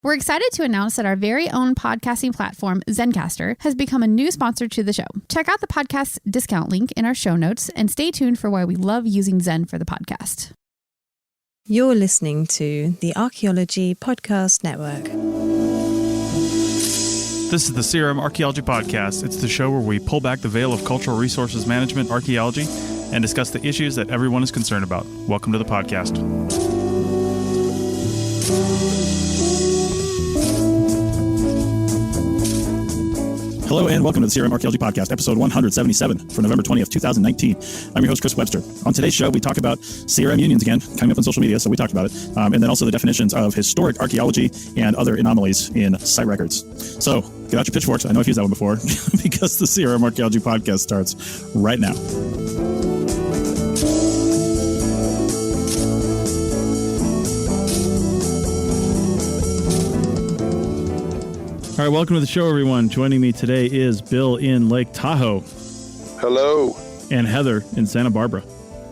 We're excited to announce that our very own podcasting platform, Zencastr, has become a new sponsor to the show. Check out the podcast's discount link in our show notes and stay tuned for why we love using Zen for the podcast. You're listening to the Archaeology Podcast Network. This is the CRM Archaeology Podcast. It's the show where we pull back the veil of cultural resources management, archaeology, and discuss the issues that everyone is concerned about. Welcome to the podcast. Hello and welcome to the CRM Archaeology Podcast, episode 177 for November 20th, 2019. I'm your host, Chris Webster. On today's show, we talk about CRM unions again, coming up on social media, so we talked about it, and then also the definitions of historic archaeology and other anomalies in site records. So get out your pitchforks. I know I've used that one before because the CRM Archaeology Podcast starts right now. All right, welcome to the show, everyone. Joining me today is Bill in Lake Tahoe. Hello. And Heather in Santa Barbara.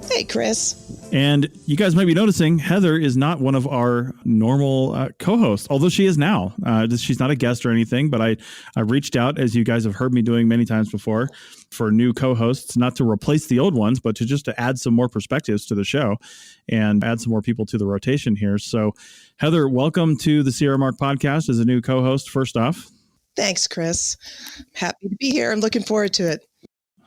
Hey, Chris. And you guys might be noticing Heather is not one of our normal co-hosts, although she is now. She's not a guest or anything, but I reached out, as you guys have heard me doing many times before, for new co-hosts, not to replace the old ones, but to add some more perspectives to the show and add some more people to the rotation here. So, Heather, welcome to the Sierra Mark podcast as a new co-host, first off. Thanks, Chris. Happy to be here. I'm looking forward to it.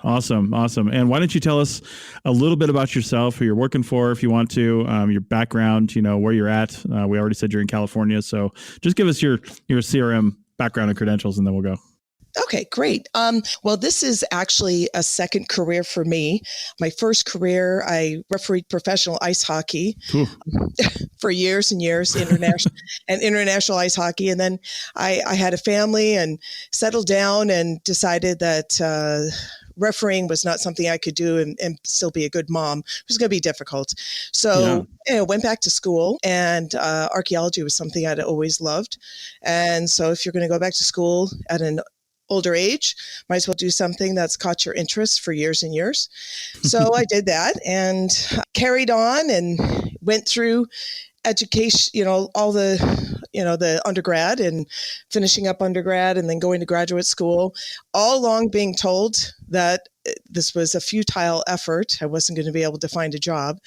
Awesome. And why don't you tell us a little bit about yourself, who you're working for, if you want to, your background, where you're at. We already said you're in California, so just give us your CRM background and credentials, and then we'll go. Okay, great. Well, this is actually a second career for me. My first career, I refereed professional ice hockey for years and years, international ice hockey. And then I had a family and settled down and decided that refereeing was not something I could do and still be a good mom. It was going to be difficult. So went back to school, and archaeology was something I'd always loved. And so if you're going to go back to school at an older age, might as well do something that's caught your interest for years and years. So I did that and carried on and went through education, all the undergrad and finishing up undergrad and then going to graduate school, all along being told that this was a futile effort. I wasn't going to be able to find a job,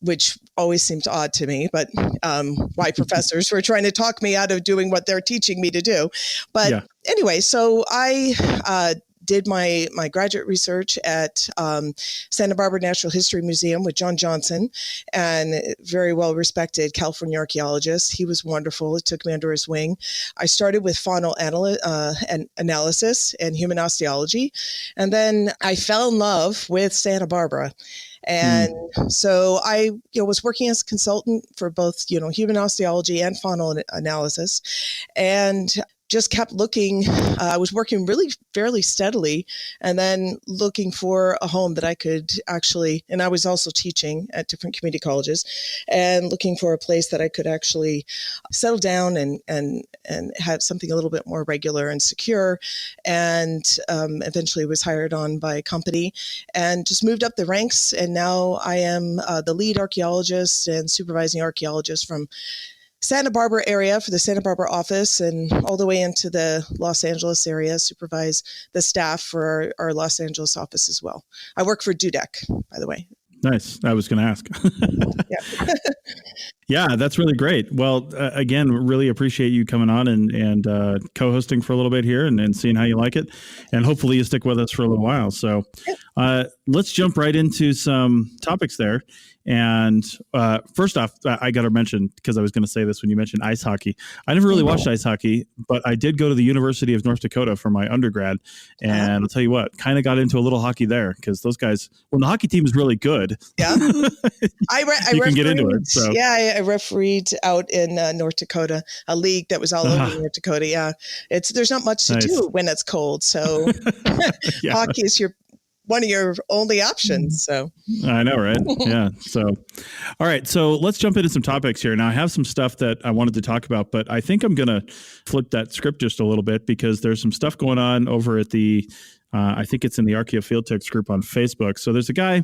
which always seemed odd to me, but why professors were trying to talk me out of doing what they're teaching me to do. But anyway, so I did my graduate research at Santa Barbara Natural History Museum with John Johnson, and very well-respected California archaeologist. He was wonderful. It took me under his wing. I started with faunal analysis and human osteology, and then I fell in love with Santa Barbara. And so I was working as a consultant for both, human osteology and faunal analysis, and just kept looking. I was working really fairly steadily and then looking for a home that I could actually, and I was also teaching at different community colleges, and looking for a place that I could actually settle down and have something a little bit more regular and secure. And eventually was hired on by a company and just moved up the ranks. And now I am the lead archaeologist and supervising archaeologist from Santa Barbara area for the Santa Barbara office, and all the way into the Los Angeles area, supervise the staff for our Los Angeles office as well. I work for Dudek, by the way. Nice. I was going to ask. Yeah, that's really great. Well, again, really appreciate you coming on and co-hosting for a little bit here and seeing how you like it. And hopefully you stick with us for a little while. So let's jump right into some topics there. And first off, I got to mention, because I was going to say this when you mentioned ice hockey. I never really watched ice hockey, but I did go to the University of North Dakota for my undergrad. And I'll tell you what, kind of got into a little hockey there because those guys, when the hockey team is really good, you can get into it. So. Yeah, I refereed out in North Dakota, a league that was all over North Dakota. Yeah, there's not much to do when it's cold. So hockey is one of your only options. So I know, right? Yeah. So, all right. So let's jump into some topics here. Now I have some stuff that I wanted to talk about, but I think I'm going to flip that script just a little bit because there's some stuff going on over at the, I think it's in the Archaeo Field Techs group on Facebook. So there's a guy,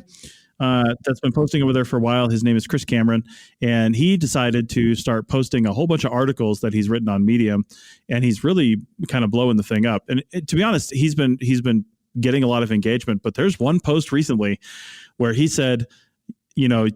that's been posting over there for a while. His name is Chris Cameron, and he decided to start posting a whole bunch of articles that he's written on Medium, and he's really kind of blowing the thing up. And to be honest, he's been getting a lot of engagement. But there's one post recently where he said,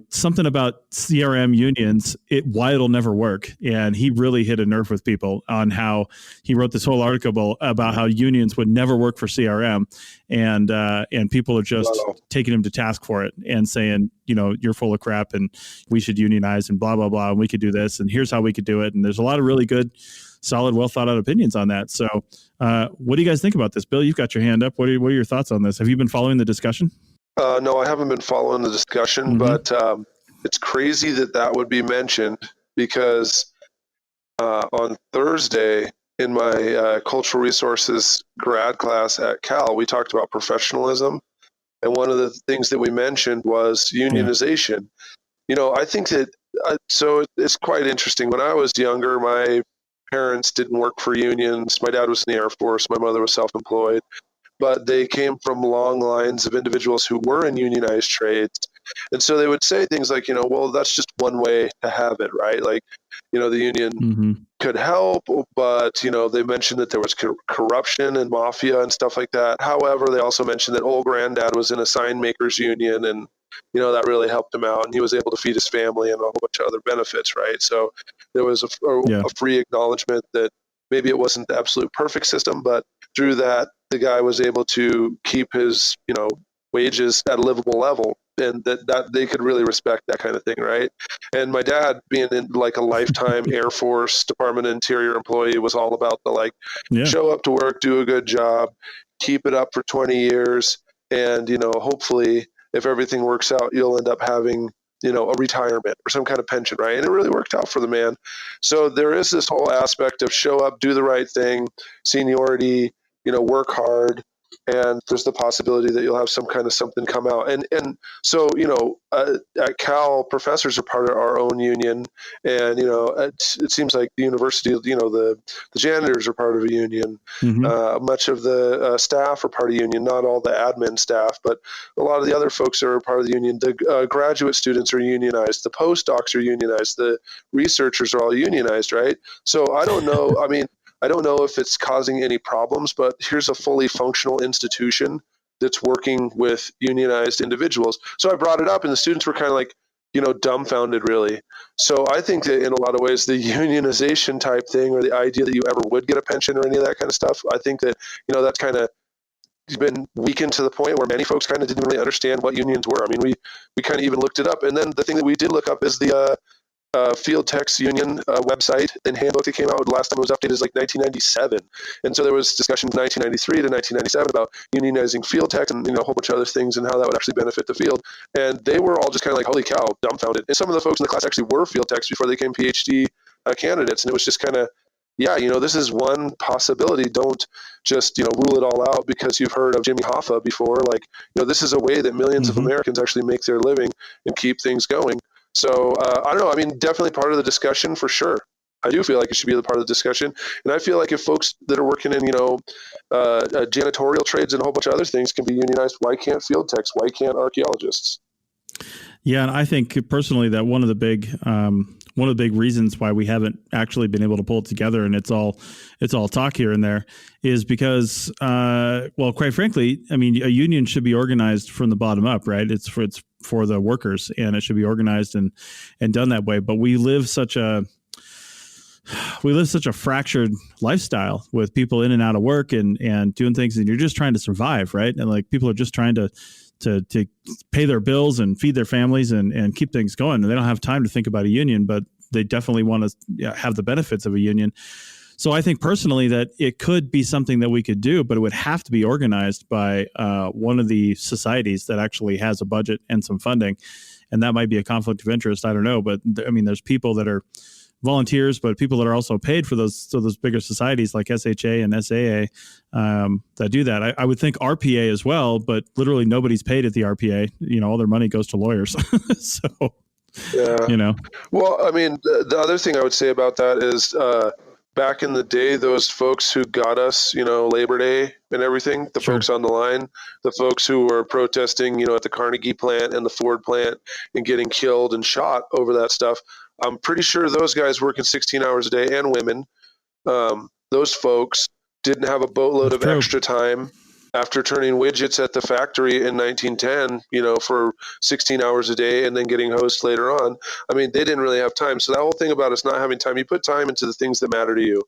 something about CRM unions, why it'll never work. And he really hit a nerve with people on how he wrote this whole article about how unions would never work for CRM. And people are just taking him to task for it and saying, you're full of crap and we should unionize and blah, blah, blah. And we could do this. And here's how we could do it. And there's a lot of really good, solid, well thought out opinions on that. So what do you guys think about this? Bill, you've got your hand up. What are your thoughts on this? Have you been following the discussion? No, I haven't been following the discussion, but it's crazy that would be mentioned because on Thursday in my cultural resources grad class at Cal, we talked about professionalism. And one of the things that we mentioned was unionization. I think that, so it's quite interesting. When I was younger, my parents didn't work for unions. My dad was in the Air Force. My mother was self-employed. But they came from long lines of individuals who were in unionized trades. And so they would say things like, well, that's just one way to have it, right? Like, the union could help, but, they mentioned that there was corruption and mafia and stuff like that. However, they also mentioned that old granddad was in a sign makers union and, that really helped him out and he was able to feed his family and a whole bunch of other benefits, right? So there was a free acknowledgement that maybe it wasn't the absolute perfect system, but through that, the guy was able to keep his, wages at a livable level, and that they could really respect that kind of thing, right? And my dad, being in like a lifetime Air Force Department of Interior employee, was all about the show up to work, do a good job, keep it up for 20 years, and hopefully, if everything works out, you'll end up having a retirement or some kind of pension, right? And it really worked out for the man. So there is this whole aspect of show up, do the right thing, seniority, work hard, and there's the possibility that you'll have some kind of something come out. And so, at Cal, professors are part of our own union, and it seems like the university, the janitors are part of a union. Much of the staff are part of the union, not all the admin staff, but a lot of the other folks are part of the union. The graduate students are unionized, the postdocs are unionized, the researchers are all unionized, right? So I don't know. I don't know if it's causing any problems, but here's a fully functional institution that's working with unionized individuals. So I brought it up and the students were kind of like, dumbfounded really. So I think that in a lot of ways, the unionization type thing, or the idea that you ever would get a pension or any of that kind of stuff, I think that, that's kind of been weakened to the point where many folks kind of didn't really understand what unions were. We kind of even looked it up. And then the thing that we did look up is the Field Tech's union website and handbook that came out. The last time it was updated is like 1997. And so there was discussion from 1993 to 1997 about unionizing field techs and a whole bunch of other things and how that would actually benefit the field. And they were all just kind of like, holy cow, dumbfounded. And some of the folks in the class actually were field techs before they became PhD candidates. And it was just kind of, this is one possibility. Don't just, rule it all out because you've heard of Jimmy Hoffa before. Like, this is a way that millions of Americans actually make their living and keep things going. So I don't know. Definitely part of the discussion for sure. I do feel like it should be a part of the discussion. And I feel like if folks that are working in, janitorial trades and a whole bunch of other things can be unionized, why can't field techs? Why can't archaeologists? Yeah, and I think personally that one of the big reasons why we haven't actually been able to pull it together, and it's all talk here and there, is because, quite frankly, a union should be organized from the bottom up, right? It's for the workers, and it should be organized and done that way. But we live such a fractured lifestyle with people in and out of work and doing things, and you're just trying to survive, right? And like people are just trying to pay their bills and feed their families and keep things going. And they don't have time to think about a union, but they definitely want to have the benefits of a union. So I think personally that it could be something that we could do, but it would have to be organized by one of the societies that actually has a budget and some funding. And that might be a conflict of interest. I don't know. But there's people that are volunteers, but people that are also paid for those bigger societies like SHA and SAA that do that. I would think RPA as well, but literally nobody's paid at the RPA. All their money goes to lawyers. So, yeah. Well, the other thing I would say about that is back in the day, those folks who got us, Labor Day and everything, the Sure. folks on the line, the folks who were protesting, at the Carnegie plant and the Ford plant and getting killed and shot over that stuff, I'm pretty sure those guys working 16 hours a day, and women, those folks didn't have a boatload That's of true. extra time after turning widgets at the factory in 1910, for 16 hours a day and then getting hosed later on. I mean, they didn't really have time. So that whole thing about us not having time, you put time into the things that matter to you.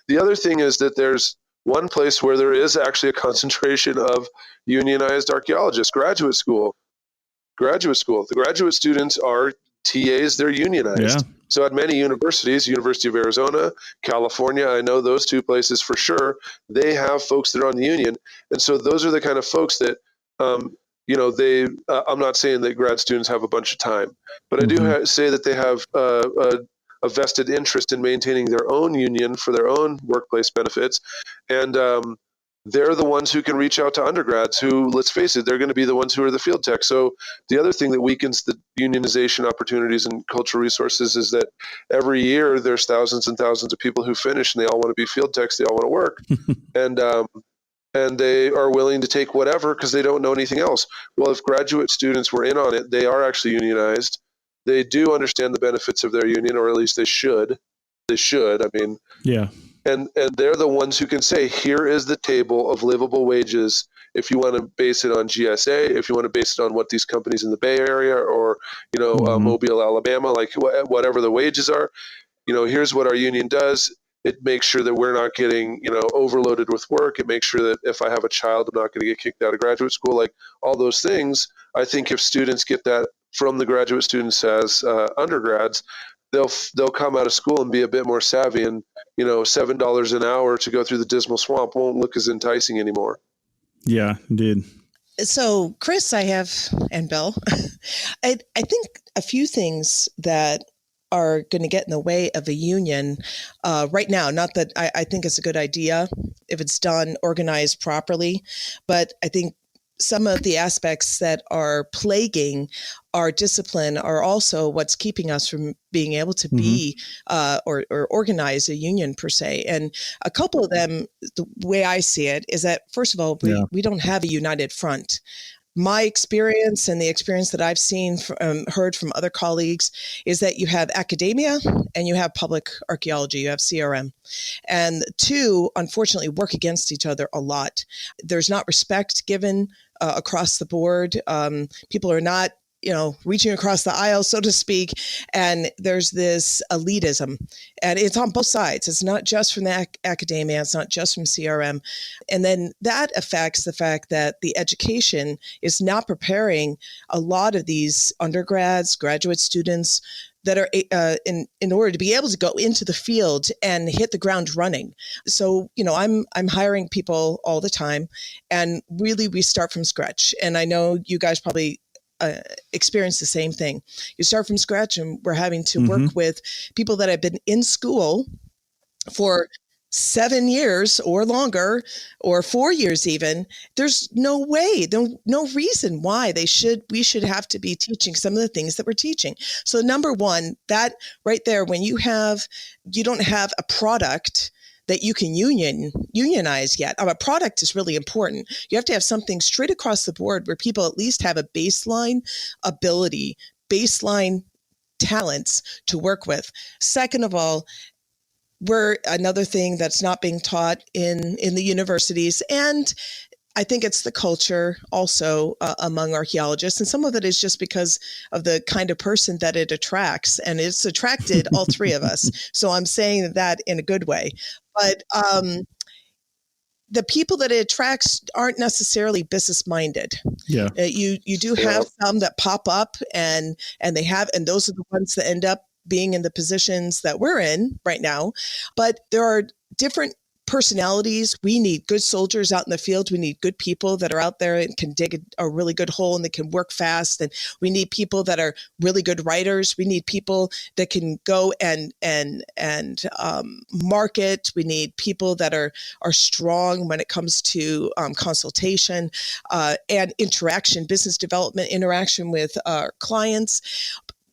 The other thing is that there's one place where there is actually a concentration of unionized archaeologists, graduate school. The graduate students are TAs, they're unionized. Yeah. So at many universities, University of Arizona, California, I know those two places for sure, they have folks that are on the union. And so those are the kind of folks that, I'm not saying that grad students have a bunch of time, but I do say that they have a vested interest in maintaining their own union for their own workplace benefits. And they're the ones who can reach out to undergrads who, let's face it, they're going to be the ones who are the field tech. So the other thing that weakens the unionization opportunities in cultural resources is that every year there's thousands and thousands of people who finish and they all want to be field techs. They all want to work. And they are willing to take whatever because they don't know anything else. Well, if graduate students were in on it, they are actually unionized. They do understand the benefits of their union, or at least they should. I mean, yeah. And they're the ones who can say, here is the table of livable wages. If you want to base it on GSA, if you want to base it on what these companies in the Bay Area or, Mobile, Alabama, like whatever the wages are, here's what our union does. It makes sure that we're not getting, overloaded with work. It makes sure that if I have a child, I'm not going to get kicked out of graduate school. Like all those things, I think if students get that from the graduate students as undergrads, they'll come out of school and be a bit more savvy, and $7 an hour to go through the dismal swamp won't look as enticing anymore. Yeah, indeed. So, Chris, and Bill, I think a few things that are going to get in the way of a union right now. Not that I think it's a good idea if it's done, organized properly, but I think some of the aspects that are plaguing our discipline are also what's keeping us from being able to be or organize a union per se. And a couple of them, the way I see it, is that, first of all, we don't have a united front. My experience and the experience that I've seen, heard from other colleagues, is that you have academia and you have public archaeology, you have CRM. And the two, unfortunately, work against each other a lot. There's not respect given across the board. People are not reaching across the aisle, so to speak. And there's this elitism, and it's on both sides. It's not just from the academia. It's not just from CRM. And then that affects the fact that the education is not preparing a lot of these undergrads, graduate students that are in order to be able to go into the field and hit the ground running. So, I'm hiring people all the time, and really we start from scratch. And I know you guys probably experience the same thing. You start from scratch, and we're having to work with people that have been in school for 7 years or longer, or 4 years even. There's no way, no reason why we should have to be teaching some of the things that we're teaching. So number one, that right there, when you don't have a product that you can unionize yet. A product is really important. You have to have something straight across the board where people at least have a baseline ability, baseline talents to work with. Second of all, we're another thing that's not being taught in the universities, and I think it's the culture also among archaeologists, and some of it is just because of the kind of person that it attracts, and it's attracted all three of us. So I'm saying that in a good way. But the people that it attracts aren't necessarily business minded. Yeah, you do have some that pop up, and those are the ones that end up being in the positions that we're in right now. But there are different personalities. We need good soldiers out in the field. We need good people that are out there and can dig a really good hole and they can work fast. And we need people that are really good writers. We need people that can go and market. We need people that are strong when it comes to consultation and interaction, business development, interaction with our clients.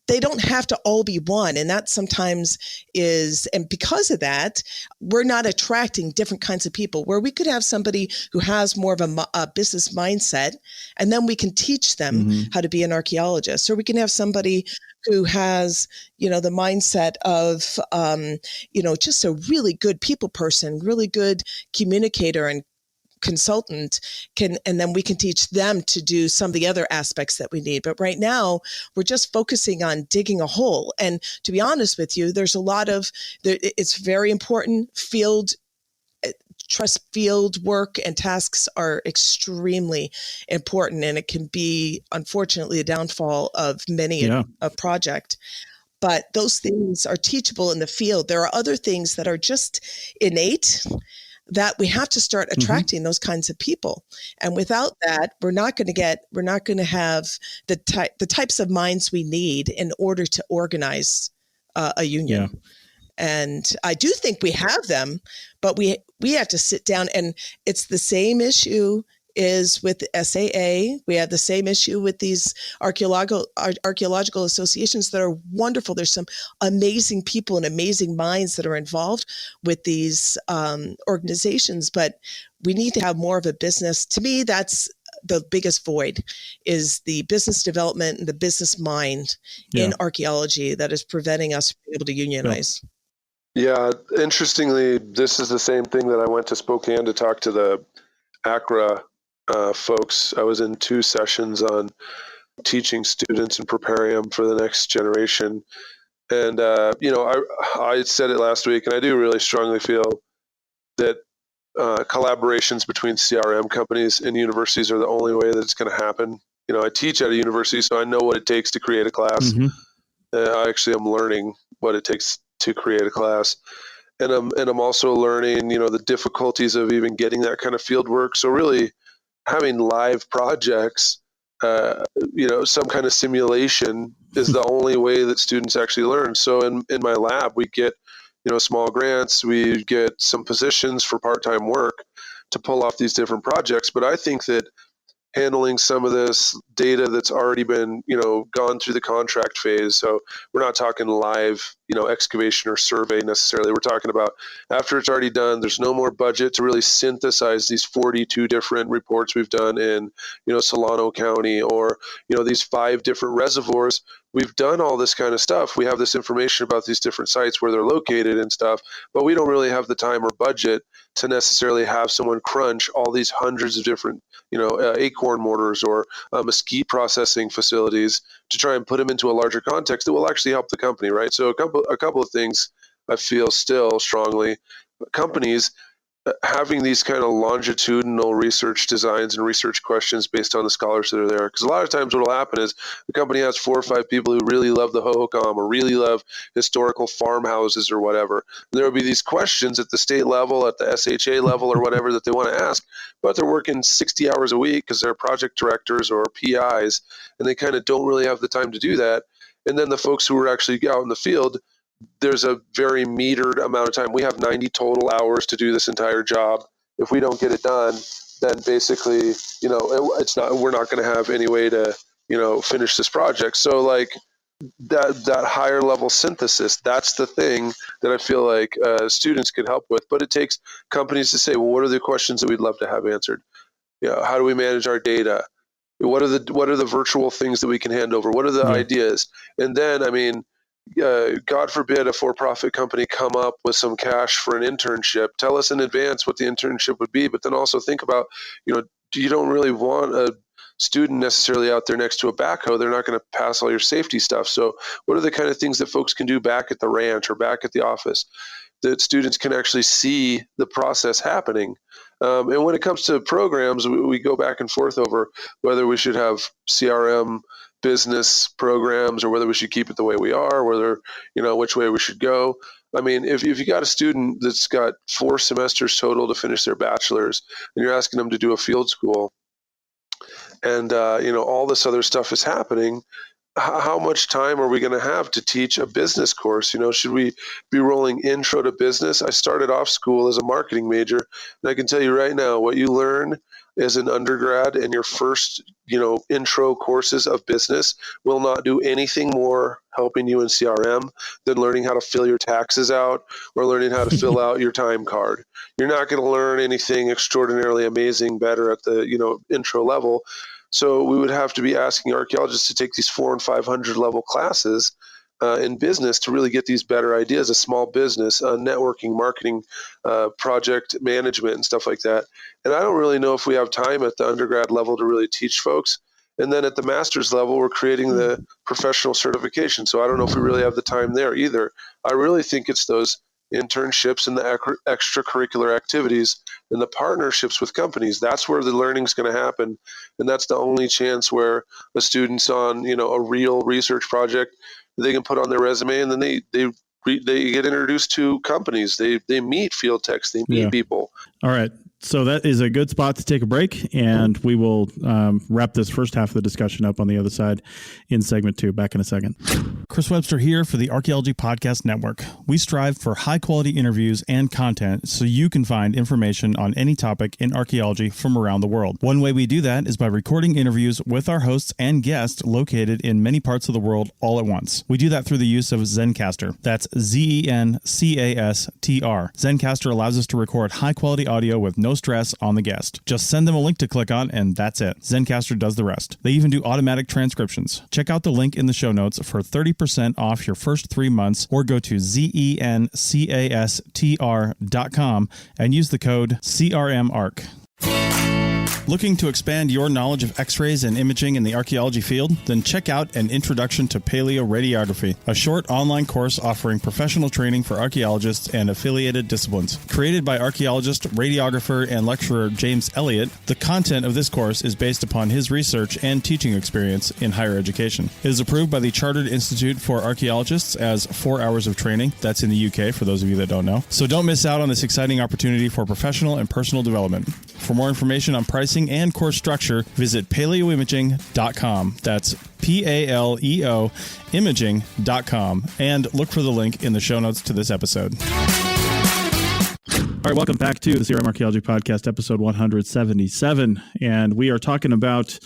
they don't have to all be one. And that sometimes is, and because of that, we're not attracting different kinds of people, where we could have somebody who has more of a business mindset, and then we can teach them how to be an archaeologist. Or we can have somebody who has, the mindset of, just a really good people person, really good communicator and consultant, and then we can teach them to do some of the other aspects that we need. But right now, we're just focusing on digging a hole. And to be honest with you, there's a lot of, it's very important. Trust field work and tasks are extremely important, and it can be, unfortunately, a downfall of many a project. But those things are teachable in the field. There are other things that are just innate, that we have to start attracting those kinds of people. And without that, we're not going to have the types of minds we need in order to organize a union. Yeah. And I do think we have them, but we have to sit down, and it's the same issue is with SAA. We have the same issue with these archaeological associations that are wonderful. There's some amazing people and amazing minds that are involved with these organizations, but we need to have more of a business. To me, that's the biggest void, is the business development and the business mind in archaeology that is preventing us from being able to unionize. Yeah, interestingly, this is the same thing that I went to Spokane to talk to the ACRA folks. I was in 2 sessions on teaching students and preparing them for the next generation. And, I said it last week, and I do really strongly feel that collaborations between CRM companies and universities are the only way that it's going to happen. I teach at a university, so I know what it takes to create a class. I actually am learning what it takes to create a class. And I'm also learning, the difficulties of even getting that kind of field work. So really having live projects, some kind of simulation is the only way that students actually learn. So in my lab, we get, small grants, we get some positions for part-time work to pull off these different projects. But I think that handling some of this data that's already been, gone through the contract phase. So we're not talking live, excavation or survey necessarily. We're talking about after it's already done, there's no more budget to really synthesize these 42 different reports we've done in, Solano County, or, these 5 different reservoirs. We've done all this kind of stuff. We have this information about these different sites, where they're located and stuff, but we don't really have the time or budget to necessarily have someone crunch all these hundreds of different, acorn mortars or mesquite processing facilities to try and put them into a larger context that will actually help the company, right? So a couple of things I feel still strongly. Companies having these kind of longitudinal research designs and research questions based on the scholars that are there. Because a lot of times what will happen is the company has 4 or 5 people who really love the Hohokam or really love historical farmhouses or whatever. And there will be these questions at the state level, at the SHA level or whatever that they want to ask, but they're working 60 hours a week because they're project directors or PIs, and they kind of don't really have the time to do that. And then the folks who are actually out in the field, there's a very metered amount of time. We have 90 total hours to do this entire job. If we don't get it done, then basically, we're not going to have any way to, finish this project. So like that higher level synthesis, that's the thing that I feel like students could help with. But it takes companies to say, well, what are the questions that we'd love to have answered? How do we manage our data? What are the virtual things that we can hand over? What are the ideas? And then, God forbid a for-profit company come up with some cash for an internship. Tell us in advance what the internship would be, but then also think about, you don't really want a student necessarily out there next to a backhoe. They're not going to pass all your safety stuff. So what are the kind of things that folks can do back at the ranch or back at the office that students can actually see the process happening? And when it comes to programs, we go back and forth over whether we should have CRM business programs or whether we should keep it the way we are, whether, which way we should go. If you got a student that's got 4 semesters total to finish their bachelor's and you're asking them to do a field school and, all this other stuff is happening, how much time are we going to have to teach a business course? Should we be rolling intro to business? I started off school as a marketing major, and I can tell you right now, what you learn as an undergrad and your first, intro courses of business will not do anything more helping you in CRM than learning how to fill your taxes out or learning how to fill out your time card. You're not going to learn anything extraordinarily amazing better at the, intro level. So we would have to be asking archaeologists to take these 400 and 500 level classes in business to really get these better ideas of small business, networking, marketing, project management, and stuff like that. And I don't really know if we have time at the undergrad level to really teach folks. And then at the master's level, we're creating the professional certification. So I don't know if we really have the time there either. I really think it's those internships and the extracurricular activities and the partnerships with companies. That's where the learning is going to happen. And that's the only chance where a student's on, a real research project they can put on their resume, and then they get introduced to companies. They meet field techs, they meet people. All right. So that is a good spot to take a break, and we will wrap this first half of the discussion up on the other side in segment 2. Back in a second. Chris Webster here for the Archaeology Podcast Network. We strive for high-quality interviews and content so you can find information on any topic in archaeology from around the world. One way we do that is by recording interviews with our hosts and guests located in many parts of the world all at once. We do that through the use of Zencastr. That's Zencastr. Zencastr allows us to record high-quality audio with no stress on the guest. Just send them a link to click on, and that's it. Zencastr does the rest. They even do automatic transcriptions. Check out the link in the show notes for 30% off your first 3 months, or go to zencastr.com and use the code CRMARC. Looking to expand your knowledge of X-rays and imaging in the archaeology field? Then check out An Introduction to Paleoradiography, a short online course offering professional training for archaeologists and affiliated disciplines. Created by archaeologist, radiographer, and lecturer James Elliott, the content of this course is based upon his research and teaching experience in higher education. It is approved by the Chartered Institute for Archaeologists as 4 hours of training. That's in the UK, for those of you that don't know. So don't miss out on this exciting opportunity for professional and personal development. For more information on pricing and course structure, visit paleoimaging.com. That's PALEO imaging.com, and look for the link in the show notes to this episode. All right, welcome back to the CRM Archaeology Podcast, episode 177. And we are talking about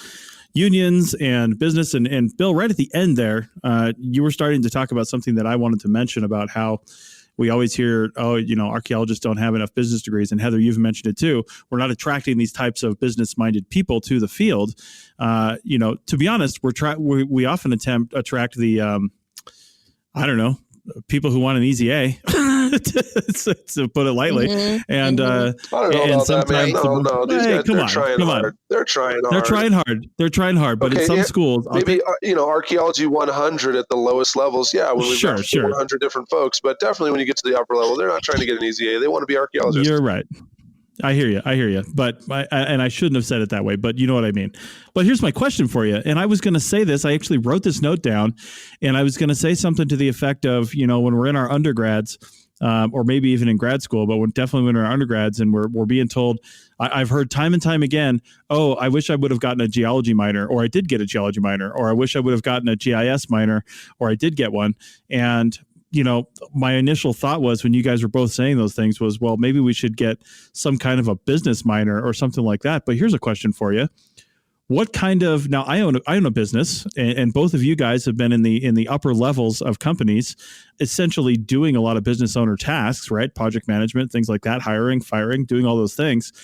unions and business. And Bill, right at the end there, you were starting to talk about something that I wanted to mention about how we always hear, archaeologists don't have enough business degrees. And Heather, you've mentioned it too. We're not attracting these types of business-minded people to the field. To be honest, we often attract the, people who want an easy A, to put it lightly. Mm-hmm. And I don't know about that, man. No, these guys, they're trying hard. They're trying hard. But in some schools, maybe archaeology 100 at the lowest levels. Yeah, when we've got 400 different folks. But definitely when you get to the upper level, they're not trying to get an easy A. They want to be archaeologists. You're right. I hear you. But I shouldn't have said it that way, but you know what I mean. But here's my question for you. And I was going to say this. I actually wrote this note down, and I was going to say something to the effect of, when we're in our undergrads, or maybe even in grad school, but definitely when we're undergrads and we're being told, I've heard time and time again, oh, I wish I would have gotten a geology minor, or I did get a geology minor, or I wish I would have gotten a GIS minor, or I did get one. And my initial thought was, when you guys were both saying those things, was, well, maybe we should get some kind of a business minor or something like that. But here's a question for you. What kind of, now I own a business, and both of you guys have been in the upper levels of companies, essentially doing a lot of business owner tasks, right? Project management, things like that, hiring, firing, doing all those things.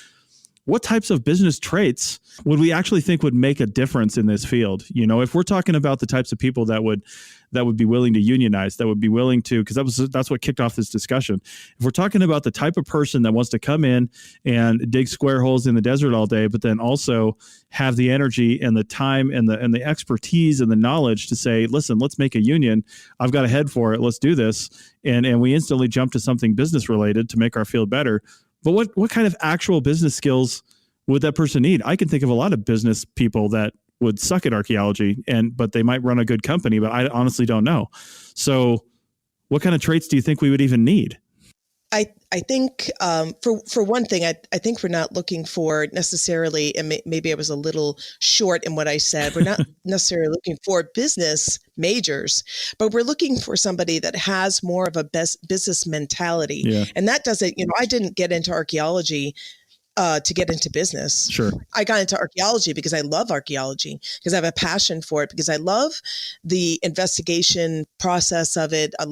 What types of business traits would we actually think would make a difference in this field? If we're talking about the types of people that would be willing to unionize, that would be willing to, because that's what kicked off this discussion. If we're talking about the type of person that wants to come in and dig square holes in the desert all day, but then also have the energy and the time and the expertise and the knowledge to say, listen, let's make a union. I've got a head for it. Let's do this. And we instantly jump to something business related to make our field better. But what kind of actual business skills would that person need? I can think of a lot of business people that would suck at archaeology, but they might run a good company, but I honestly don't know. So what kind of traits do you think we would even need? I think for one thing, I think we're not looking for necessarily, and maybe I was a little short in what I said, we're not necessarily looking for business majors, but we're looking for somebody that has more of a business mentality. Yeah. And that doesn't, I didn't get into archaeology to get into business. Sure. I got into archaeology because I love archaeology, because I have a passion for it, because I love the investigation process of it. I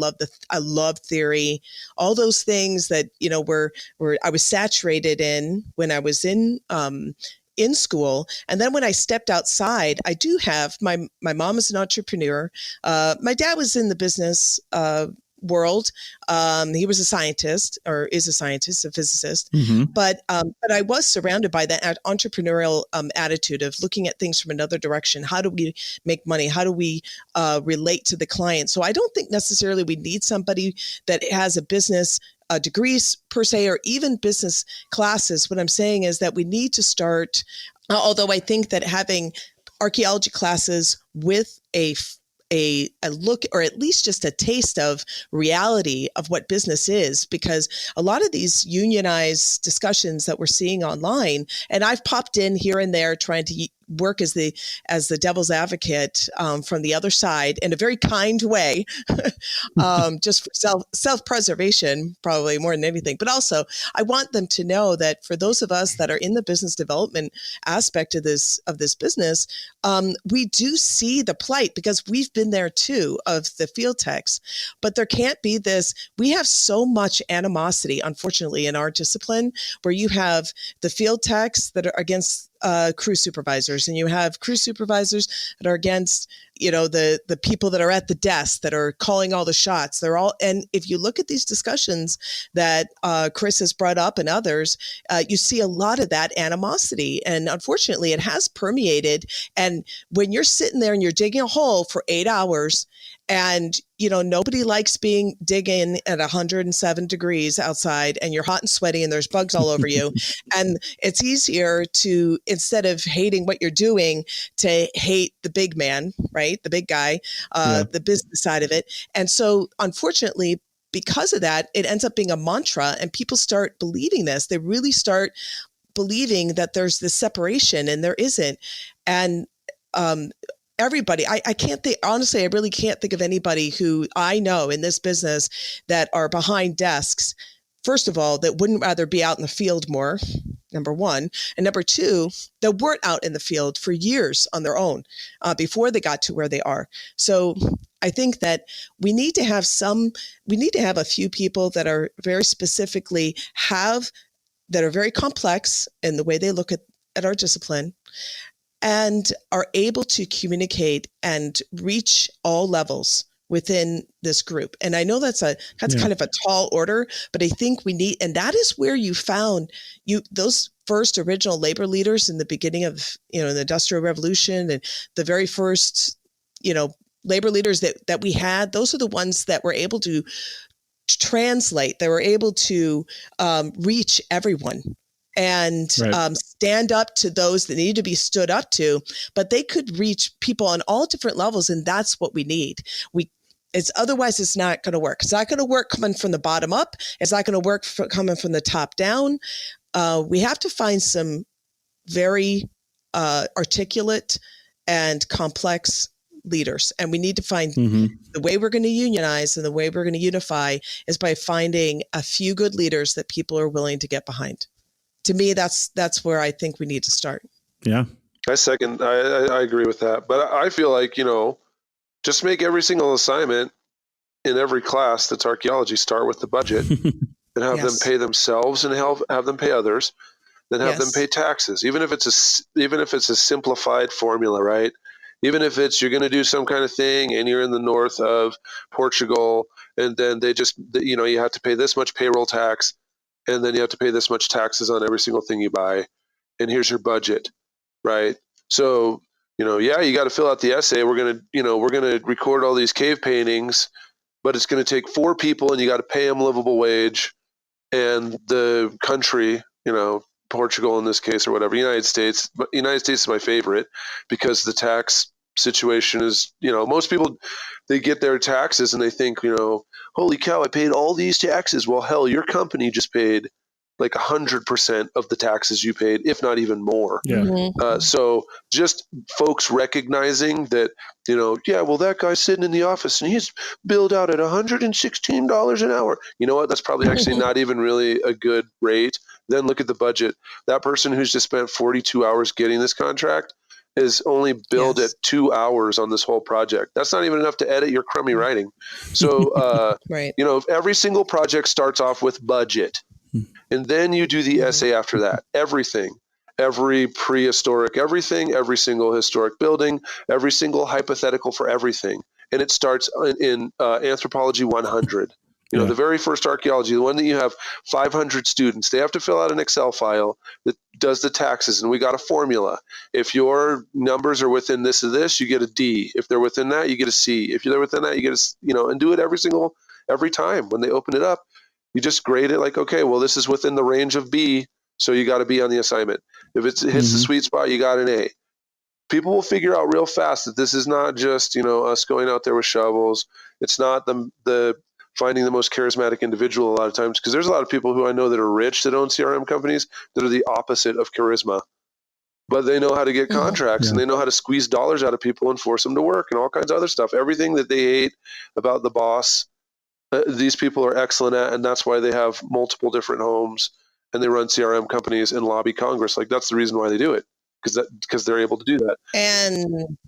love theory, all those things that, were I was saturated in when I was in school. And then when I stepped outside, I do have my mom is an entrepreneur. My dad was in the business world. He was a scientist, or is a scientist, a physicist. Mm-hmm. But I was surrounded by that entrepreneurial attitude of looking at things from another direction. How do we make money? How do we relate to the client? So I don't think necessarily we need somebody that has a business degrees per se, or even business classes. What I'm saying is that we need to start, although I think that having archaeology classes with a look, or at least just a taste of reality of what business is, because a lot of these unionized discussions that we're seeing online, and I've popped in here and there trying to work as the devil's advocate from the other side in a very kind way, just for self-preservation, probably more than anything. But also, I want them to know that for those of us that are in the business development aspect of this business, we do see the plight, because we've been there too, of the field techs. But there can't be this. We have so much animosity, unfortunately, in our discipline, where you have the field techs that are against crew supervisors, and you have crew supervisors that are against, the people that are at the desk that are calling all the shots. And if you look at these discussions that Chris has brought up and others, you see a lot of that animosity. And unfortunately, it has permeated. And when you're sitting there and you're digging a hole for 8 hours, and nobody likes digging at 107 degrees outside, and you're hot and sweaty and there's bugs all over you. And it's easier to, instead of hating what you're doing, to hate the big man, right? The big guy, the business side of it. And so unfortunately, because of that, it ends up being a mantra, and people start believing this. They really start believing that there's this separation, and there isn't. And, everybody, I can't think, honestly, I really can't think of anybody who I know in this business that are behind desks, first of all, that wouldn't rather be out in the field more, number one. And number two, that weren't out in the field for years on their own before they got to where they are. So I think that we need to have a few people that are very specifically that are very complex in the way they look at our discipline, and are able to communicate and reach all levels within this group. And I know that's kind of a tall order, but I think we need, and that is where you found those first original labor leaders in the beginning of, the Industrial Revolution, and the very first, labor leaders that we had. Those are the ones that were able to translate. They were able to reach everyone, and stand up to those that need to be stood up to, but they could reach people on all different levels. And that's what we need. Otherwise it's not going to work. It's not going to work coming from the bottom up. It's not going to work coming from the top down. We have to find some very articulate and complex leaders. And we need to find the way we're going to unionize and the way we're going to unify is by finding a few good leaders that people are willing to get behind. To me, that's where I think we need to start. Yeah. I agree with that. But I feel like, just make every single assignment in every class that's archaeology start with the budget and have them pay themselves and have them pay others, then have them pay taxes. Even if it's a simplified formula, right? Even if it's, you're going to do some kind of thing and you're in the north of Portugal, and then they just, you have to pay this much payroll tax, and then you have to pay this much taxes on every single thing you buy, and here's your budget, right? So, you got to fill out the essay. We're going to record all these cave paintings, but it's going to take 4 people, and you got to pay them livable wage. And the country, Portugal in this case, or whatever, United States is my favorite, because the tax situation is, most people, they get their taxes and they think, holy cow, I paid all these taxes. Well, hell, your company just paid like 100% of the taxes you paid, if not even more. Yeah. So just folks recognizing that, well, that guy's sitting in the office and he's billed out at $116 an hour. You know what? That's probably actually not even really a good rate, then look at the budget. That person who's just spent 42 hours getting this contract is only billed at 2 hours on this whole project. That's not even enough to edit your crummy writing. So, Right. if every single project starts off with budget, and then you do the essay after that, everything, every prehistoric everything, every single historic building, every single hypothetical for everything. And it starts in Anthropology 100. The very first archaeology, the one that you have 500 students, they have to fill out an Excel file that does the taxes. And we got a formula. If your numbers are within this or this, you get a D. If they're within that, you get a C. If you're within that, you get a, and do it every time. When they open it up, you just grade it like, okay, well, this is within the range of B. So you got to be on the assignment. If it hits the sweet spot, you got an A. People will figure out real fast that this is not just, us going out there with shovels. It's not the finding the most charismatic individual a lot of times, because there's a lot of people who I know that are rich that own CRM companies that are the opposite of charisma, but they know how to get contracts and they know how to squeeze dollars out of people and force them to work and all kinds of other stuff. Everything that they hate about the boss, these people are excellent at, and that's why they have multiple different homes and they run CRM companies and lobby Congress. Like, that's the reason why they do it, because they're able to do that. And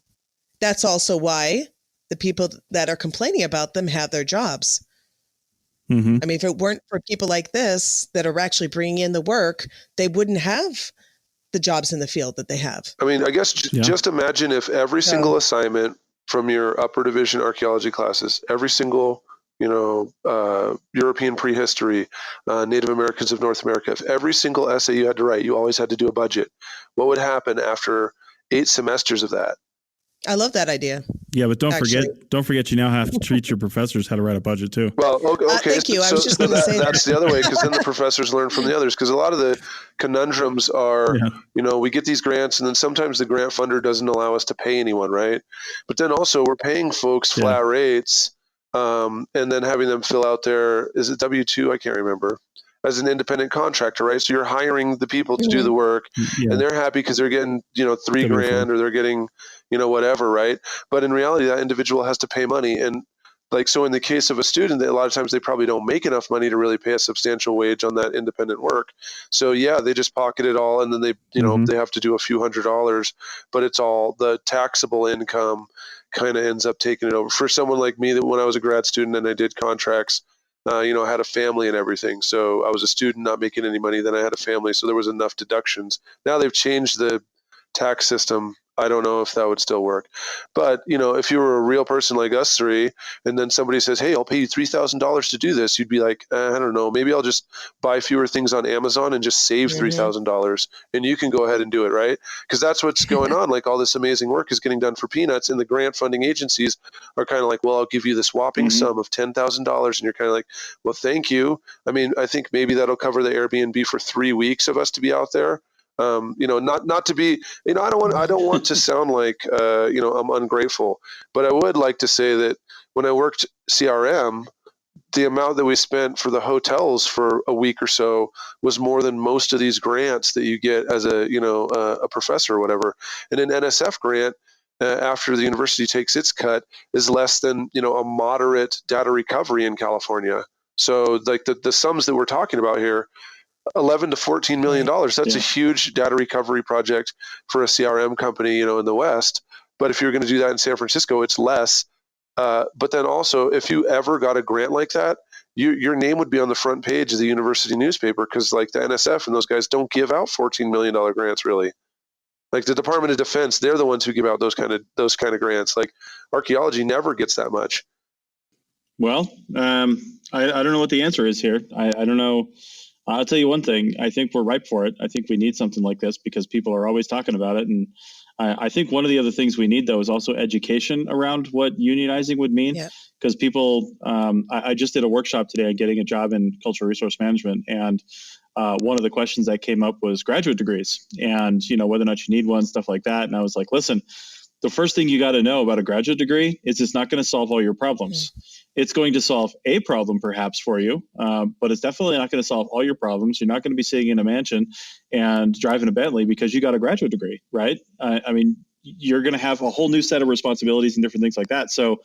that's also why the people that are complaining about them have their jobs. I mean, if it weren't for people like this that are actually bringing in the work, they wouldn't have the jobs in the field that they have. I mean, I guess just imagine if every single assignment from your upper division archaeology classes, every single, European prehistory, Native Americans of North America, if every single essay you had to write, you always had to do a budget, what would happen after 8 semesters of that? I love that idea. Yeah, but don't forget you now have to teach your professors how to write a budget too. Well, okay. Thank you. I was just going to say that's the other way, because then the professors learn from the others. Because a lot of the conundrums are, we get these grants, and then sometimes the grant funder doesn't allow us to pay anyone, right? But then also we're paying folks flat rates, and then having them fill out is it W-2? I can't remember. As an independent contractor, right? So you're hiring the people to do the work, and they're happy because they're getting, $3,000 or they're getting, whatever, right? But in reality, that individual has to pay money. And so in the case of a student, a lot of times they probably don't make enough money to really pay a substantial wage on that independent work. So they just pocket it all, and then they, they have to do a few $100s, but it's all the taxable income kind of ends up taking it over. For someone like me, that when I was a grad student and I did contracts, I had a family and everything. So I was a student not making any money. Then I had a family. So there was enough deductions. Now they've changed the tax system. I don't know if that would still work. But, if you were a real person like us three, and then somebody says, hey, I'll pay you $3,000 to do this, you'd be like, I don't know, maybe I'll just buy fewer things on Amazon and just save $3,000, and you can go ahead and do it, right? Because that's what's going on. Like, all this amazing work is getting done for peanuts, and the grant funding agencies are kind of like, well, I'll give you this whopping sum of $10,000, and you're kind of like, well, thank you. I mean, I think maybe that'll cover the Airbnb for 3 weeks of us to be out there. Not to be, I don't want to sound like, I'm ungrateful, but I would like to say that when I worked CRM, the amount that we spent for the hotels for a week or so was more than most of these grants that you get as a professor or whatever. And an NSF grant, after the university takes its cut, is less than, a moderate data recovery in California. So like the sums that we're talking about here, $11 to $14 million. That's a huge data recovery project for a CRM company, in the West. But if you're going to do that in San Francisco, it's less. But then also, if you ever got a grant like that, your name would be on the front page of the university newspaper, because like the NSF and those guys don't give out $14 million grants, really. Like the Department of Defense, they're the ones who give out those kind of grants. Like archaeology never gets that much. Well, I don't know what the answer is here. I don't know. I'll tell you one thing. I think we're ripe for it. I think we need something like this because people are always talking about it. And I think one of the other things we need, though, is also education around what unionizing would mean. Because people, I just did a workshop today on getting a job in cultural resource management. And one of the questions that came up was graduate degrees and, whether or not you need one, stuff like that. And I was like, listen, the first thing you got to know about a graduate degree is it's not going to solve all your problems. It's going to solve a problem perhaps for you, but it's definitely not going to solve all your problems. You're not going to be sitting in a mansion and driving a Bentley because you got a graduate degree, right? I mean, you're going to have a whole new set of responsibilities and different things like that. So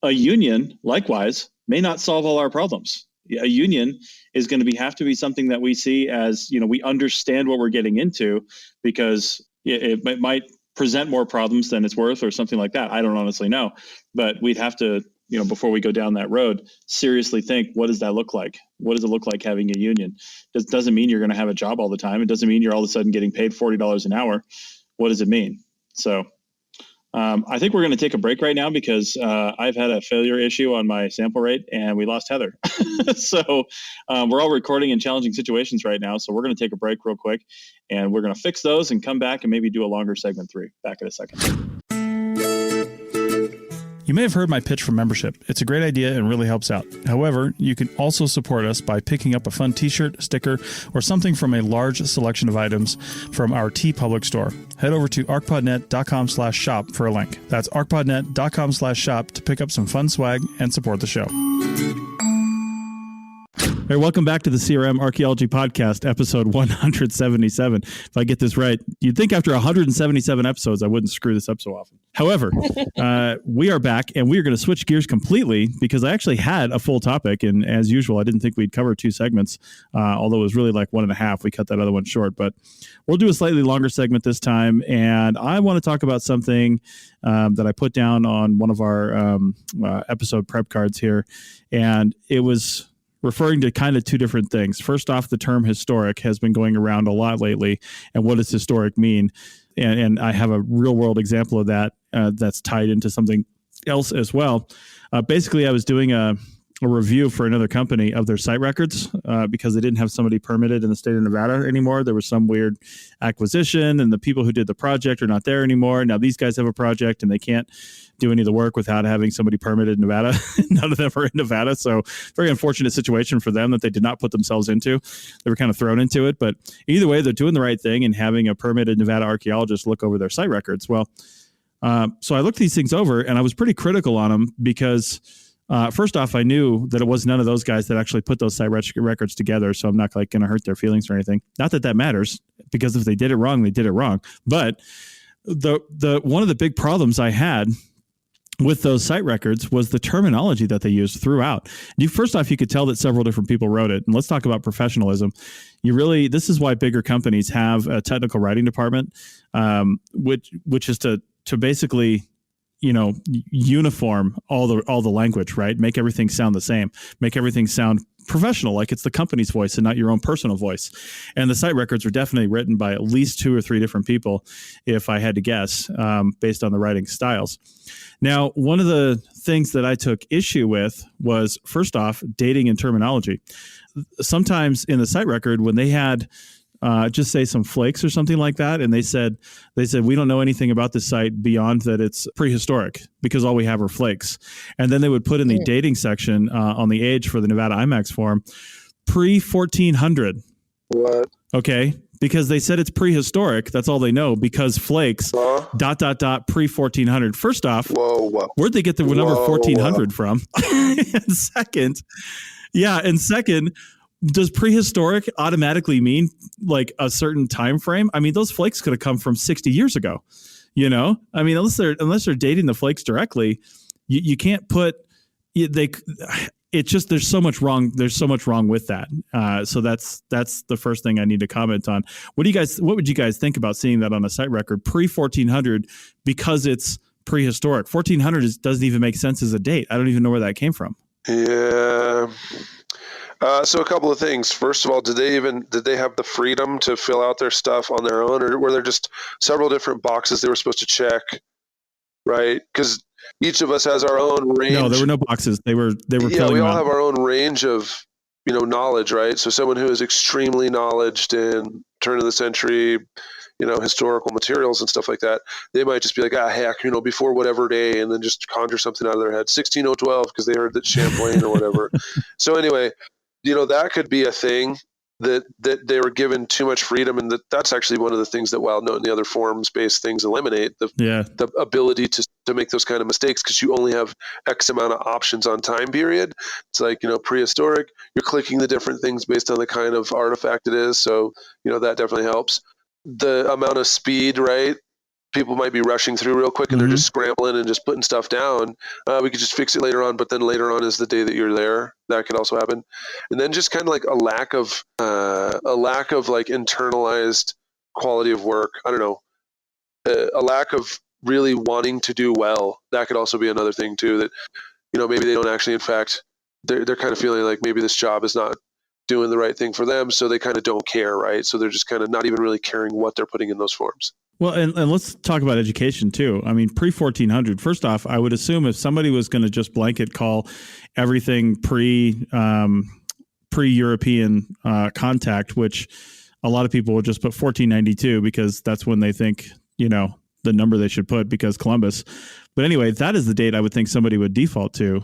a union, likewise, may not solve all our problems. A union is going to have to be something that we see as, we understand what we're getting into, because it might present more problems than it's worth or something like that. I don't honestly know, but we'd have to, before we go down that road, seriously think, what does that look like? What does it look like having a union? It doesn't mean you're going to have a job all the time. It doesn't mean you're all of a sudden getting paid $40 an hour. What does it mean? So I think we're going to take a break right now, because I've had a failure issue on my sample rate and we lost Heather. So we're all recording in challenging situations right now. So we're going to take a break real quick, and we're going to fix those and come back and maybe do a longer segment 3. Back in a second. You may have heard my pitch for membership. It's a great idea and really helps out. However, you can also support us by picking up a fun t-shirt, sticker, or something from a large selection of items from our TeePublic store. Head over to arcpodnet.com/shop for a link. That's arcpodnet.com/shop to pick up some fun swag and support the show. Hey, welcome back to the CRM Archaeology Podcast, episode 177. If I get this right, you'd think after 177 episodes, I wouldn't screw this up so often. However, we are back, and we are going to switch gears completely, because I actually had a full topic. And as usual, I didn't think we'd cover 2 segments, although it was really like 1.5. We cut that other one short, but we'll do a slightly longer segment this time. And I want to talk about something that I put down on one of our episode prep cards here. And it was referring to kind of 2 different things. First off, the term historic has been going around a lot lately. And what does historic mean? And I have a real world example of that that's tied into something else as well. Basically, I was doing a review for another company of their site records because they didn't have somebody permitted in the state of Nevada anymore. There was some weird acquisition, and the people who did the project are not there anymore. Now these guys have a project and they can't do any of the work without having somebody permitted in Nevada. None of them are in Nevada. So very unfortunate situation for them that they did not put themselves into. They were kind of thrown into it. But either way, they're doing the right thing and having a permitted Nevada archaeologist look over their site records. Well, so I looked these things over and I was pretty critical on them because first off, I knew that it was none of those guys that actually put those site records together. So I'm not like going to hurt their feelings or anything. Not that that matters, because if they did it wrong, they did it wrong. But the one of the big problems I had with those site records was the terminology that they used throughout. First off, you could tell that several different people wrote it. And let's talk about professionalism. This is why bigger companies have a technical writing department, which is to basically, uniform all the language, right? Make everything sound the same. Make everything sound professional, like it's the company's voice and not your own personal voice. And the site records were definitely written by at least 2 or 3 different people, if I had to guess, based on the writing styles. Now, one of the things that I took issue with was, first off, dating and terminology. Sometimes in the site record, when they had just say some flakes or something like that, and they said we don't know anything about this site beyond that it's prehistoric, because all we have are flakes. And then they would put in the dating section on the age for the Nevada IMAX form pre-1400. What? Okay, because they said it's prehistoric. That's all they know, because flakes pre-1400. First off, where'd they get the number 1400 from? And second, does prehistoric automatically mean like a certain time frame? I mean, those flakes could have come from 60 years ago. I mean, unless they're dating the flakes directly, you can't put there's so much wrong. There's so much wrong with that. So that's the first thing I need to comment on. What would you guys think about seeing that on a site record pre-1400, because it's prehistoric? 1400 doesn't even make sense as a date. I don't even know where that came from. Yeah. So a couple of things. First of all, did they have the freedom to fill out their stuff on their own, or were there just several different boxes they were supposed to check? Right? Because each of us has our own range. No, there were no boxes. They were. Yeah, we all have our own range of knowledge, right? So someone who is extremely knowledged in turn of the century, historical materials and stuff like that, they might just be like, heck, before whatever day, and then just conjure something out of their head, 16012, because they heard that Champlain or whatever. So anyway, that could be a thing that they were given too much freedom, and that's actually one of the things that WildNote and the other forms-based things eliminate, the ability to make those kind of mistakes, because you only have X amount of options on time period. It's like, prehistoric, you're clicking the different things based on the kind of artifact it is. So, that definitely helps. The amount of speed, right? people might be rushing through real quick and they're just scrambling and just putting stuff down. We could just fix it later on, but then later on is the day that you're there. That could also happen. And then just kind of like a lack of like internalized quality of work. I don't know, a lack of really wanting to do well. That could also be another thing too, that, maybe they don't actually, in fact, they're kind of feeling like maybe this job is not doing the right thing for them. So they kind of don't care. Right. So they're just kind of not even really caring what they're putting in those forms. Well, and let's talk about education too. I mean, pre-1400, first off, I would assume if somebody was going to just blanket call everything pre-European contact, which a lot of people would just put 1492 because that's when they think, the number they should put because Columbus. But anyway, that is the date I would think somebody would default to,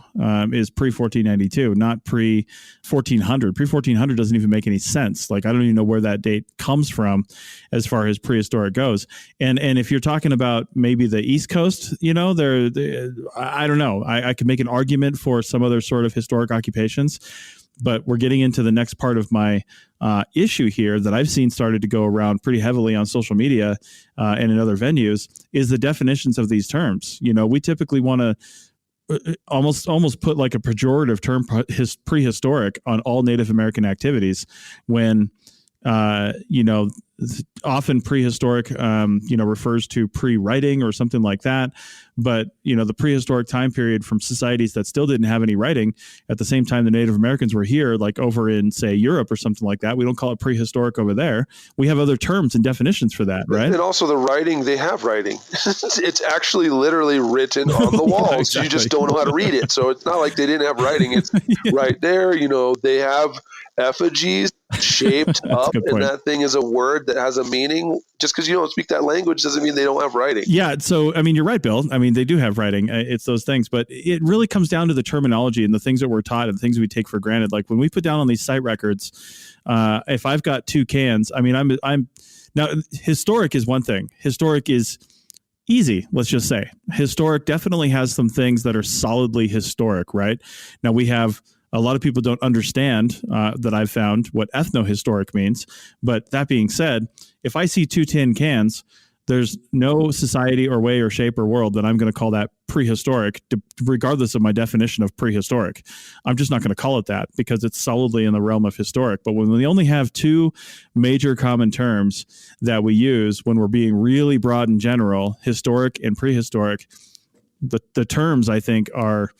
is pre-1492, not pre-1400. Pre-1400 doesn't even make any sense. Like, I don't even know where that date comes from as far as prehistoric goes. And if you're talking about maybe the East Coast, I don't know. I could make an argument for some other sort of historic occupations. But we're getting into the next part of my issue here that I've seen started to go around pretty heavily on social media and in other venues is the definitions of these terms. We typically want to almost put like a pejorative term, prehistoric, on all Native American activities when, often prehistoric, refers to pre-writing or something like that. But, the prehistoric time period from societies that still didn't have any writing at the same time the Native Americans were here, like over in, say, Europe or something like that. We don't call it prehistoric over there. We have other terms and definitions for that, right? And also the writing, they have writing. It's actually literally written on the walls. Yeah, exactly. You just don't know how to read it. So it's not like they didn't have writing. It's right there. They have effigies shaped up, and that thing is a word that has a meaning. Just because you don't speak that language doesn't mean they don't have writing. Yeah. So, you're right, Bill. They do have writing. It's those things, but it really comes down to the terminology and the things that we're taught and the things we take for granted. Like when we put down on these site records, if I've got 2 cans, I'm now historic is one thing. Historic is easy. Let's just say historic definitely has some things that are solidly historic, right? Now we have a lot of people don't understand that I've found what ethnohistoric means. But that being said, if I see 2 tin cans, there's no society or way or shape or world that I'm going to call that prehistoric, regardless of my definition of prehistoric. I'm just not going to call it that because it's solidly in the realm of historic. But when we only have 2 major common terms that we use when we're being really broad and general, historic and prehistoric, the terms I think are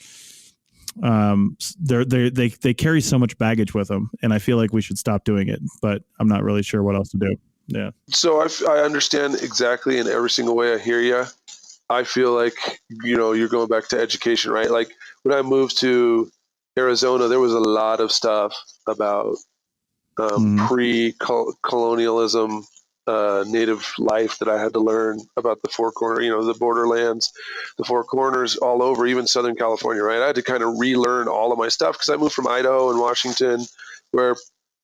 they carry so much baggage with them, and I feel like we should stop doing it. But I'm not really sure what else to do. Yeah. So I understand exactly in every single way. I hear you. I feel like, you're going back to education, right? Like when I moved to Arizona, there was a lot of stuff about pre-colonialism, native life that I had to learn about the Four Corners, the borderlands, the Four Corners all over, even Southern California, right? I had to kind of relearn all of my stuff because I moved from Idaho and Washington where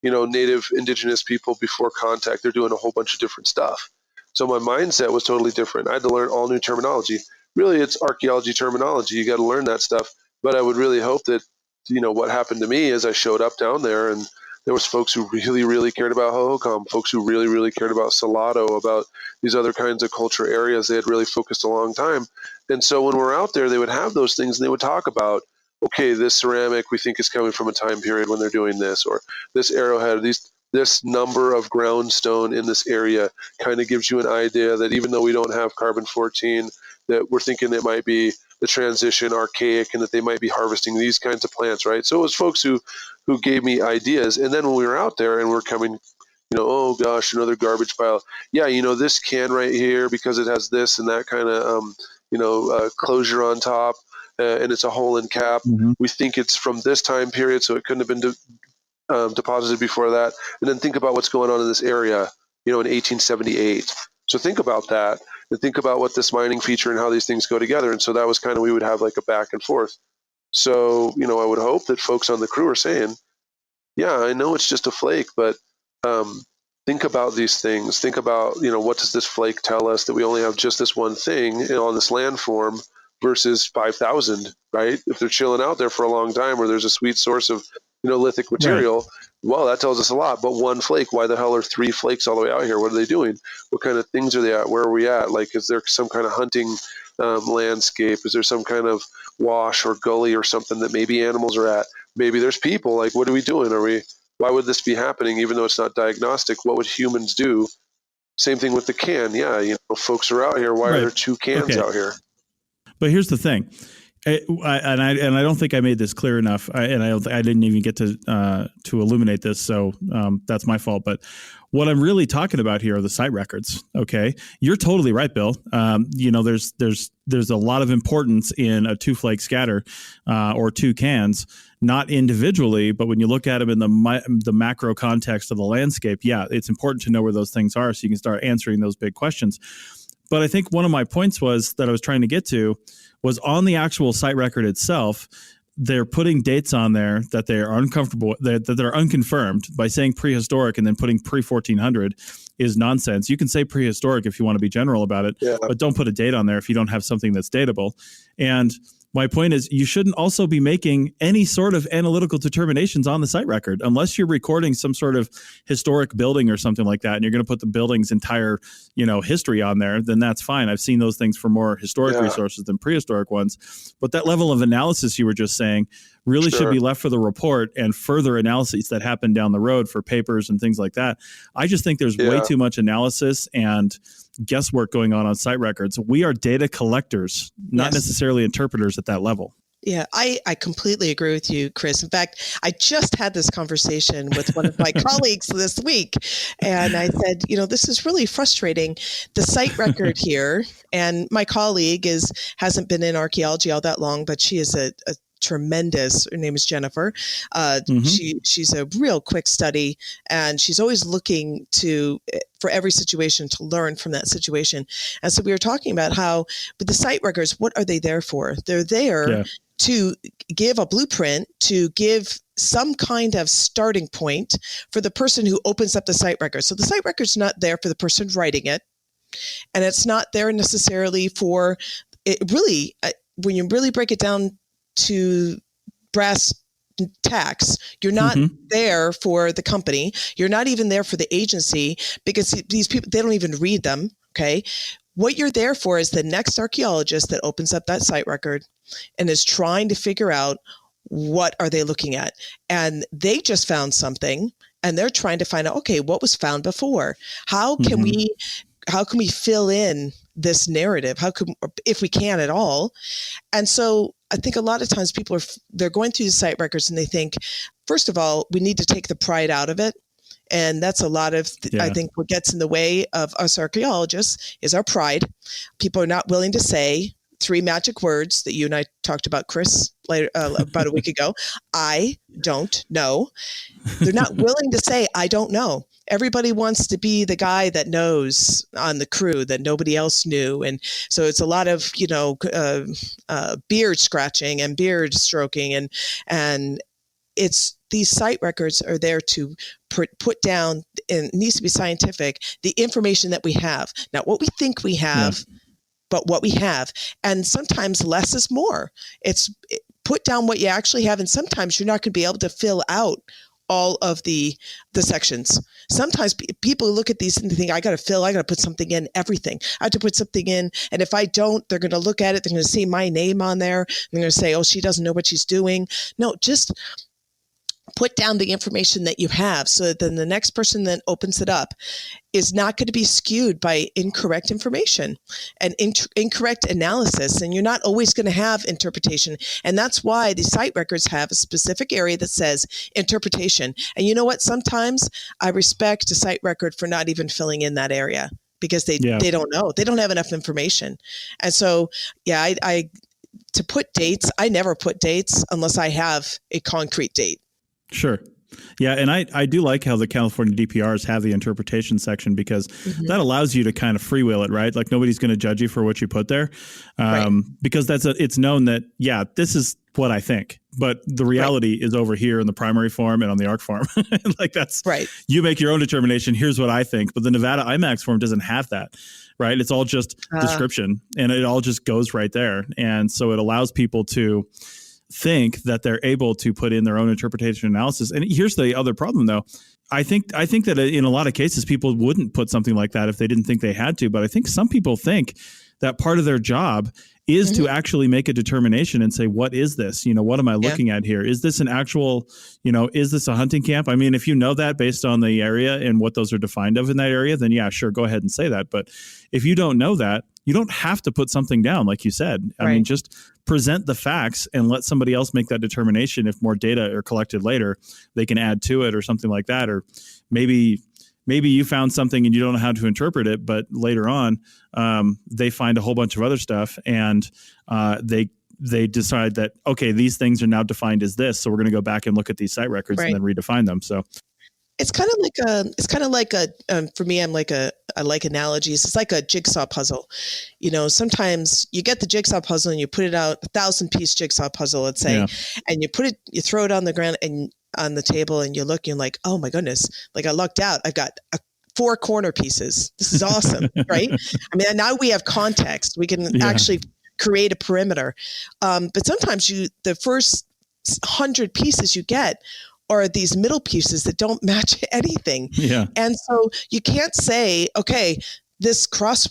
Native indigenous people before contact, they're doing a whole bunch of different stuff. So my mindset was totally different. I had to learn all new terminology. Really, it's archaeology terminology. You got to learn that stuff. But I would really hope that, what happened to me is I showed up down there and there was folks who really, really cared about Hohokam, folks who really, really cared about Salado, about these other kinds of culture areas. They had really focused a long time. And so when we're out there, they would have those things and they would talk about, okay, this ceramic we think is coming from a time period when they're doing this, or this arrowhead, this number of ground stone in this area kind of gives you an idea that even though we don't have carbon-14, that we're thinking it might be the transition archaic and that they might be harvesting these kinds of plants, right? So it was folks who gave me ideas. And then when we were out there and we're coming, oh gosh, another garbage pile. Yeah, this can right here because it has this and that kind of, closure on top. And it's a hole in cap. Mm-hmm. We think it's from this time period, so it couldn't have been deposited before that. And then think about what's going on in this area, in 1878. So think about that and think about what this mining feature and how these things go together. And so that was kind of, we would have like a back and forth. So, I would hope that folks on the crew are saying, yeah, I know it's just a flake, but think about these things. Think about, what does this flake tell us that we only have just this one thing on this landform versus 5,000, right? If they're chilling out there for a long time, or there's a sweet source of, lithic material, right, Well, that tells us a lot. But one flake, why the hell are 3 flakes all the way out here? What are they doing? What kind of things are they at? Where are we at? Like, is there some kind of hunting landscape? Is there some kind of wash or gully or something that maybe animals are at? Maybe there's people. Like, what are we doing? Why would this be happening? Even though it's not diagnostic, what would humans do? Same thing with the can. Yeah, folks are out here. Why are there 2 cans out here? But here's the thing. I don't think I made this clear enough, I didn't even get to illuminate this, so that's my fault. But what I'm really talking about here are the site records. Okay, you're totally right, Bill. There's a lot of importance in a 2 flake scatter or 2 cans, not individually, but when you look at them in the macro context of the landscape, yeah, it's important to know where those things are so you can start answering those big questions. But I think one of my points that I was trying to get to was on the actual site record itself, they're putting dates on there that they are uncomfortable, that they're unconfirmed. By saying prehistoric and then putting pre-1400 is nonsense. You can say prehistoric if you want to be general about it, but don't put a date on there if you don't have something that's datable. And my point is, you shouldn't also be making any sort of analytical determinations on the site record unless you're recording some sort of historic building or something like that, and you're going to put the building's entire, history on there. Then that's fine. I've seen those things for more historic resources than prehistoric ones. But that level of analysis you were just saying really should be left for the report and further analyses that happen down the road for papers and things like that. I just think there's way too much analysis and guesswork going on site records. We are data collectors, not necessarily interpreters at that level. Yeah, I completely agree with you, Chris. In fact, I just had this conversation with one of my colleagues this week, and I said, this is really frustrating. The site record here, and my colleague hasn't been in archaeology all that long, but she is a tremendous. Her name is Jennifer. She's a real quick study, and she's always looking for every situation to learn from that situation. And so we were talking about how, with the site records, what are they there for? They're there to give a blueprint, to give some kind of starting point for the person who opens up the site record. So the site record's not there for the person writing it, and it's not there necessarily for it. Really, when you really break it down to brass tacks, you're not there for the company. You're not even there for the agency, because these people, they don't even read them. Okay. What you're there for is the next archaeologist that opens up that site record and is trying to figure out, what are they looking at? And they just found something, and they're trying to find out, okay, what was found before? How can we fill in this narrative? If we can at all? And so I think a lot of times people they're going through the site records and they think, first of all, we need to take the pride out of it. And that's a lot of, I think, what gets in the way of us archaeologists is our pride. People are not willing to say 3 magic words that you and I talked about, Chris, later, about a week ago. I don't know. They're not willing to say, I don't know. Everybody wants to be the guy that knows on the crew that nobody else knew. And so it's a lot of, beard scratching and beard stroking. And it's, these site records are there to put down, and it needs to be scientific, the information that we have. Not what we think we have, but what we have. And sometimes less is more. It's put down what you actually have. And sometimes you're not going to be able to fill out all of the sections. Sometimes people look at these and they think, I got to put something in everything. I have to put something in. And if I don't, they're going to look at it. They're going to see my name on there. They're going to say, oh, she doesn't know what she's doing. No, just put down the information that you have, so that then the next person that opens it up is not going to be skewed by incorrect information and incorrect analysis. And you're not always going to have interpretation. And that's why the site records have a specific area that says interpretation. And you know what? Sometimes I respect a site record for not even filling in that area, because they don't know. They don't have enough information. And so, I to put dates, I never put dates unless I have a concrete date. Sure. Yeah. And I do like how the California DPRs have the interpretation section, because that allows you to kind of freewheel it, right? Like, nobody's going to judge you for what you put there. Because it's known that, this is what I think, but the reality is over here in the primary form and on the ARC form. Like, that's right. You make your own determination. Here's what I think. But the Nevada IMAX form doesn't have that, right? It's all just description, and it all just goes right there. And so it allows people to think that they're able to put in their own interpretation analysis. And here's the other problem, though. I think that in a lot of cases, people wouldn't put something like that if they didn't think they had to. But I think some people think that part of their job is to actually make a determination and say, what is this? What am I looking at here? Is this an actual, is this a hunting camp? I mean, if you know that based on the area and what those are defined of in that area, then yeah, sure, go ahead and say that. But if you don't know that, you don't have to put something down, like you said. I mean, just present the facts and let somebody else make that determination. If more data are collected later, they can add to it or something like that. Or maybe you found something and you don't know how to interpret it, but later on, they find a whole bunch of other stuff and they decide that, okay, these things are now defined as this. So we're going to go back and look at these site records and then redefine them. So it's kind of like for me, I like analogies. It's like a jigsaw puzzle. Sometimes you get the jigsaw puzzle and you put it out, 1,000-piece jigsaw puzzle, let's say, and you throw it on the ground and on the table and you look and you're like, oh my goodness, like I lucked out. I've got 4 corner pieces. This is awesome, right? I mean, now we have context. We can actually create a perimeter. But sometimes the first 100 pieces you get are these middle pieces that don't match anything. Yeah. And so you can't say, okay, this puzzle,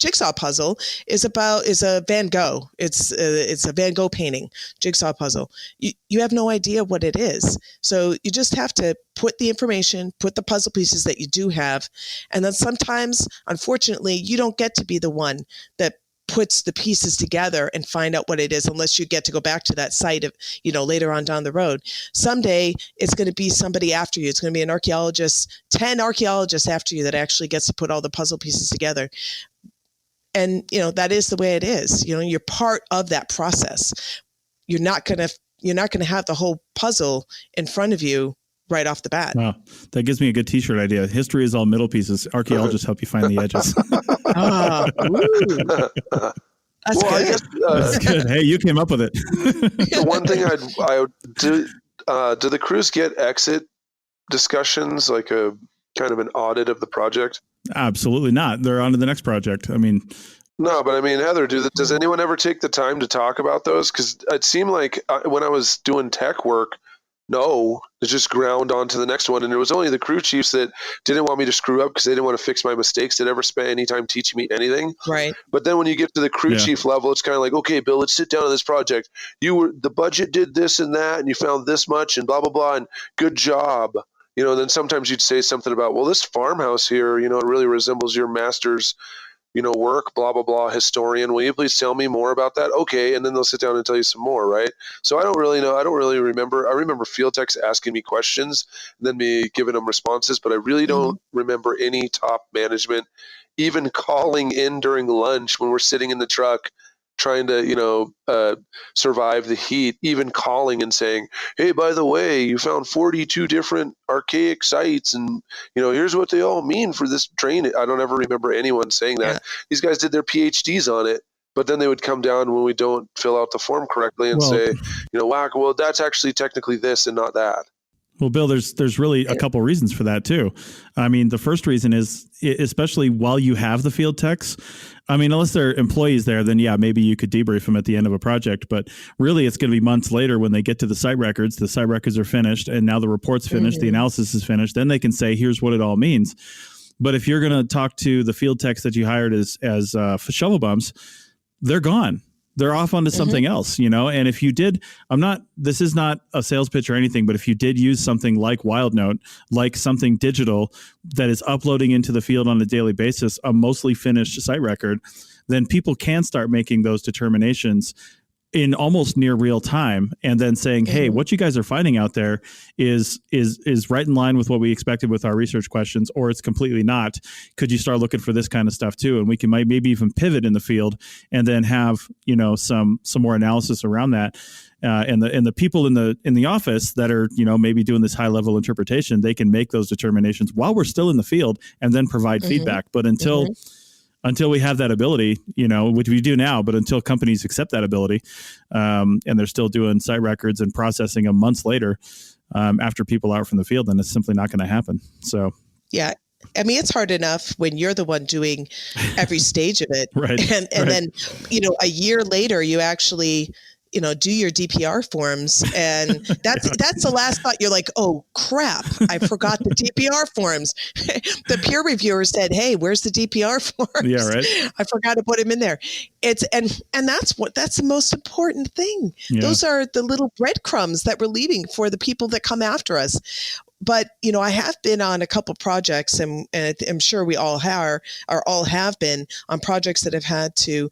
jigsaw puzzle is a Van Gogh. It's a Van Gogh painting, jigsaw puzzle. You have no idea what it is. So you just have to put the information, put the puzzle pieces that you do have. And then sometimes, unfortunately, you don't get to be the one that puts the pieces together and find out what it is unless you get to go back to that site of, later on down the road. Someday it's going to be somebody after you. It's going to be an archaeologist, 10 archaeologists after you that actually gets to put all the puzzle pieces together. And, that is the way it is. You're part of that process. You're not going to have the whole puzzle in front of you right off the bat. Wow. That gives me a good t-shirt idea. History is all middle pieces. Archaeologists help you find the edges. That's good. I guess, that's good. Hey, you came up with it. The one thing I would do the crews get exit discussions, like a kind of an audit of the project? Absolutely not. They're on to the next project. I mean, no, but I mean, Heather, does anyone ever take the time to talk about those? Because it seemed like when I was doing tech work, no, it just ground on to the next one. And it was only the crew chiefs that didn't want me to screw up because they didn't want to fix my mistakes that ever spent any time teaching me anything. Right. But then when you get to the crew chief level, it's kind of like, okay, Bill, let's sit down on this project. The budget did this and that, and you found this much and blah, blah, blah. And good job. Then sometimes you'd say something about, well, this farmhouse here, it really resembles your master's, work, blah, blah, blah, historian. Will you please tell me more about that? Okay. And then they'll sit down and tell you some more, right? So I don't really know. I don't really remember. I remember field techs asking me questions and then me giving them responses, but I really don't remember any top management even calling in during lunch when we're sitting in the truck trying to, survive the heat, even calling and saying, hey, by the way, you found 42 different archaic sites and, here's what they all mean for this drain. I don't ever remember anyone saying that. Yeah. These guys did their PhDs on it, but then they would come down when we don't fill out the form correctly and say, whack, well, that's actually technically this and not that. Well, Bill, there's really a couple reasons for that too. I mean, the first reason is, especially while you have the field techs, I mean, unless they're employees there, then yeah, maybe you could debrief them at the end of a project. But really, it's going to be months later when they get to the site records. The site records are finished, and now the report's finished, the analysis is finished. Then they can say, here's what it all means. But if you're going to talk to the field techs that you hired as shovel bums, they're gone. They're off onto something else, and if you did, this is not a sales pitch or anything, but if you did use something like WildNote, like something digital that is uploading into the field on a daily basis, a mostly finished site record, then people can start making those determinations in almost near real time and then saying, hey, what you guys are finding out there is right in line with what we expected with our research questions, or it's completely not. Could you start looking for this kind of stuff too? And we can maybe even pivot in the field and then have, some more analysis around that. And the people in the office that are, maybe doing this high level interpretation, they can make those determinations while we're still in the field and then provide feedback. But until we have that ability, which we do now, but until companies accept that ability, and they're still doing site records and processing them months later after people are out from the field, then it's simply not going to happen. So, yeah. I mean, it's hard enough when you're the one doing every stage of it. Right. And then, a year later, you actually, do your DPR forms. And that's the last thought. You're like, oh, crap, I forgot the DPR forms. The peer reviewer said, hey, where's the DPR forms? Yeah, right. I forgot to put them in there. And that's the most important thing. Yeah. Those are the little breadcrumbs that we're leaving for the people that come after us. But, I have been on a couple projects, and I'm sure we all have been on projects that have had to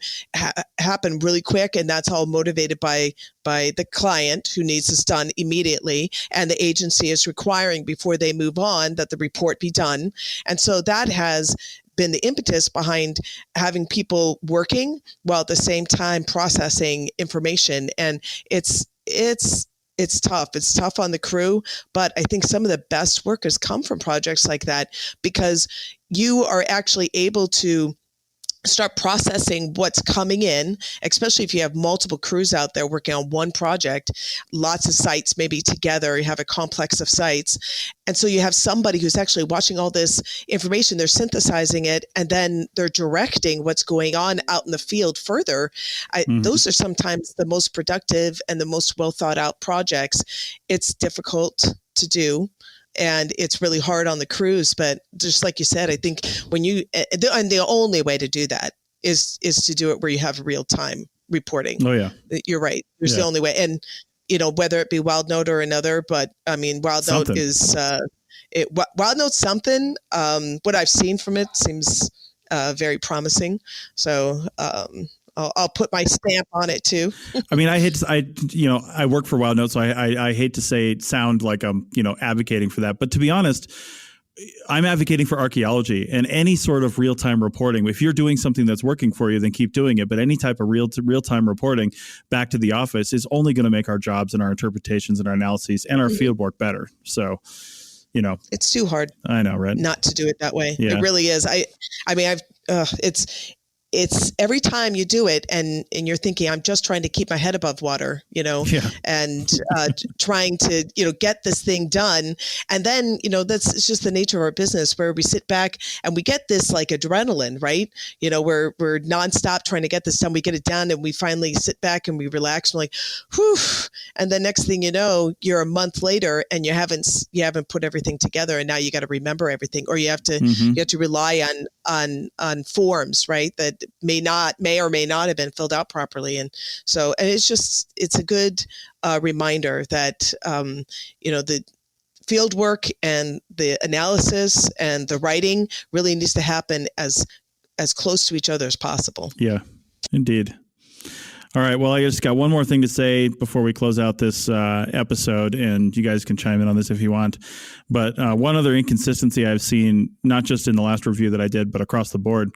happen really quick. And that's all motivated by the client who needs this done immediately. And the agency is requiring before they move on that the report be done. And so that has been the impetus behind having people working while at the same time processing information. And it's tough. It's tough on the crew, but I think some of the best workers come from projects like that because you are actually able to start processing what's coming in, especially if you have multiple crews out there working on one project, lots of sites maybe together, you have a complex of sites. And so you have somebody who's actually watching all this information, they're synthesizing it, and then they're directing what's going on out in the field further. Those are sometimes the most productive and the most well thought out projects. It's difficult to do. And it's really hard on the crews, but just like you said, I think and the only way to do that is to do it where you have real time reporting. Oh yeah, you're right. There's the only way, and whether it be WildNote or another, but I mean WildNote is WildNote's something. What I've seen from it seems very promising. So I'll put my stamp on it too. I mean, I work for WildNote, so I hate to sound like I'm, advocating for that. But to be honest, I'm advocating for archaeology and any sort of real-time reporting. If you're doing something that's working for you, then keep doing it. But any type of real-time reporting back to the office is only going to make our jobs and our interpretations and our analyses and our field work better. So, it's too hard. I know, right? Not to do it that way. Yeah. It really is. It's every time you do it and you're thinking, I'm just trying to keep my head above water, and trying to, get this thing done. And then, it's just the nature of our business where we sit back and we get this like adrenaline, right? We're nonstop trying to get this done. We get it done and we finally sit back and we relax and we're like, whew. And the next thing you know, you're a month later and you haven't put everything together and now you got to remember everything, or you have to rely on forms, right? That may or may not have been filled out properly. And it's a good reminder that, the field work and the analysis and the writing really needs to happen as close to each other as possible. Yeah, indeed. All right. Well, I just got one more thing to say before we close out this episode, and you guys can chime in on this if you want. But one other inconsistency I've seen, not just in the last review that I did, but across the board,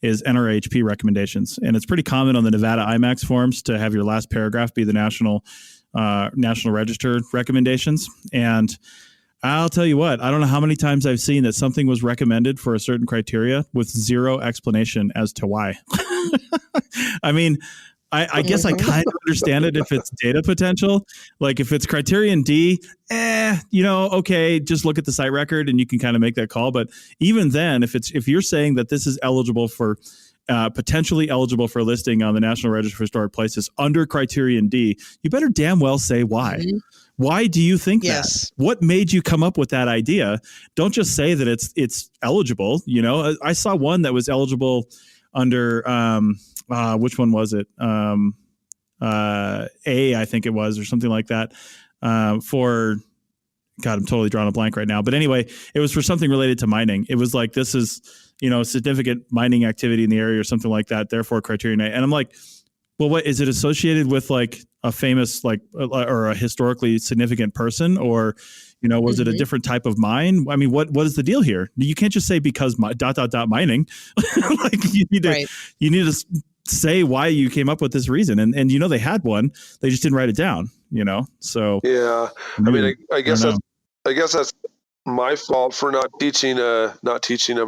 is NRHP recommendations. And it's pretty common on the Nevada IMAX forms to have your last paragraph be the National Register recommendations. And I'll tell you what, I don't know how many times I've seen that something was recommended for a certain criteria with zero explanation as to why. I mean, I guess I kind of understand it if it's data potential. Like if it's criterion D, okay, just look at the site record and you can kind of make that call. But even then, if you're saying that this is eligible for potentially eligible for listing on the National Register of Historic Places under criterion D, you better damn well say why. Mm-hmm. Why do you think that? What made you come up with that idea? Don't just say that it's eligible. I saw one that was eligible under which one was it? I think it was, or something like that. For God, I'm totally drawing a blank right now. But anyway, it was for something related to mining. It was like, this is, significant mining activity in the area or something like that. Therefore, criterion A. And I'm like, well, what is it associated with? Like a famous, or a historically significant person, or was it a different type of mine? I mean, what is the deal here? You can't just say because mining. Like you need to say why you came up with this reason, and they had one, they just didn't write it down. So yeah, I mean, I guess that's my fault for not teaching them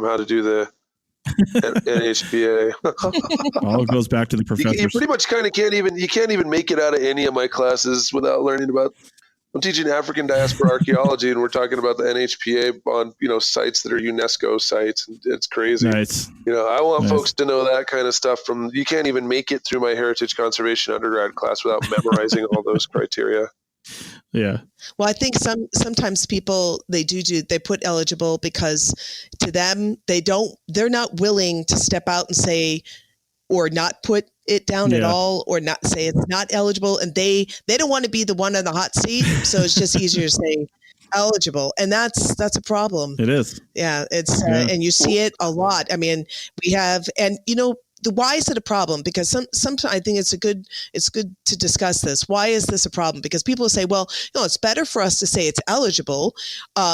how to do the NHPA. All goes back to the professors. You pretty much kind of can't even make it out of any of my classes without learning about I'm teaching African diaspora archaeology, and we're talking about the NHPA on, sites that are UNESCO sites. And it's crazy. Nice. I want folks to know that kind of stuff you can't even make it through my heritage conservation undergrad class without memorizing all those criteria. Yeah. Well, I think sometimes people, they put eligible because to them, they're not willing to step out and say, or not put it down at all, or not say it's not eligible. And they don't want to be the one on the hot seat. So it's just easier to say eligible. And that's a problem. It is. Yeah. It's, and you see it a lot. I mean, we have, and why is it a problem? Because sometimes I think it's good to discuss this. Why is this a problem? Because people say, well, it's better for us to say it's eligible,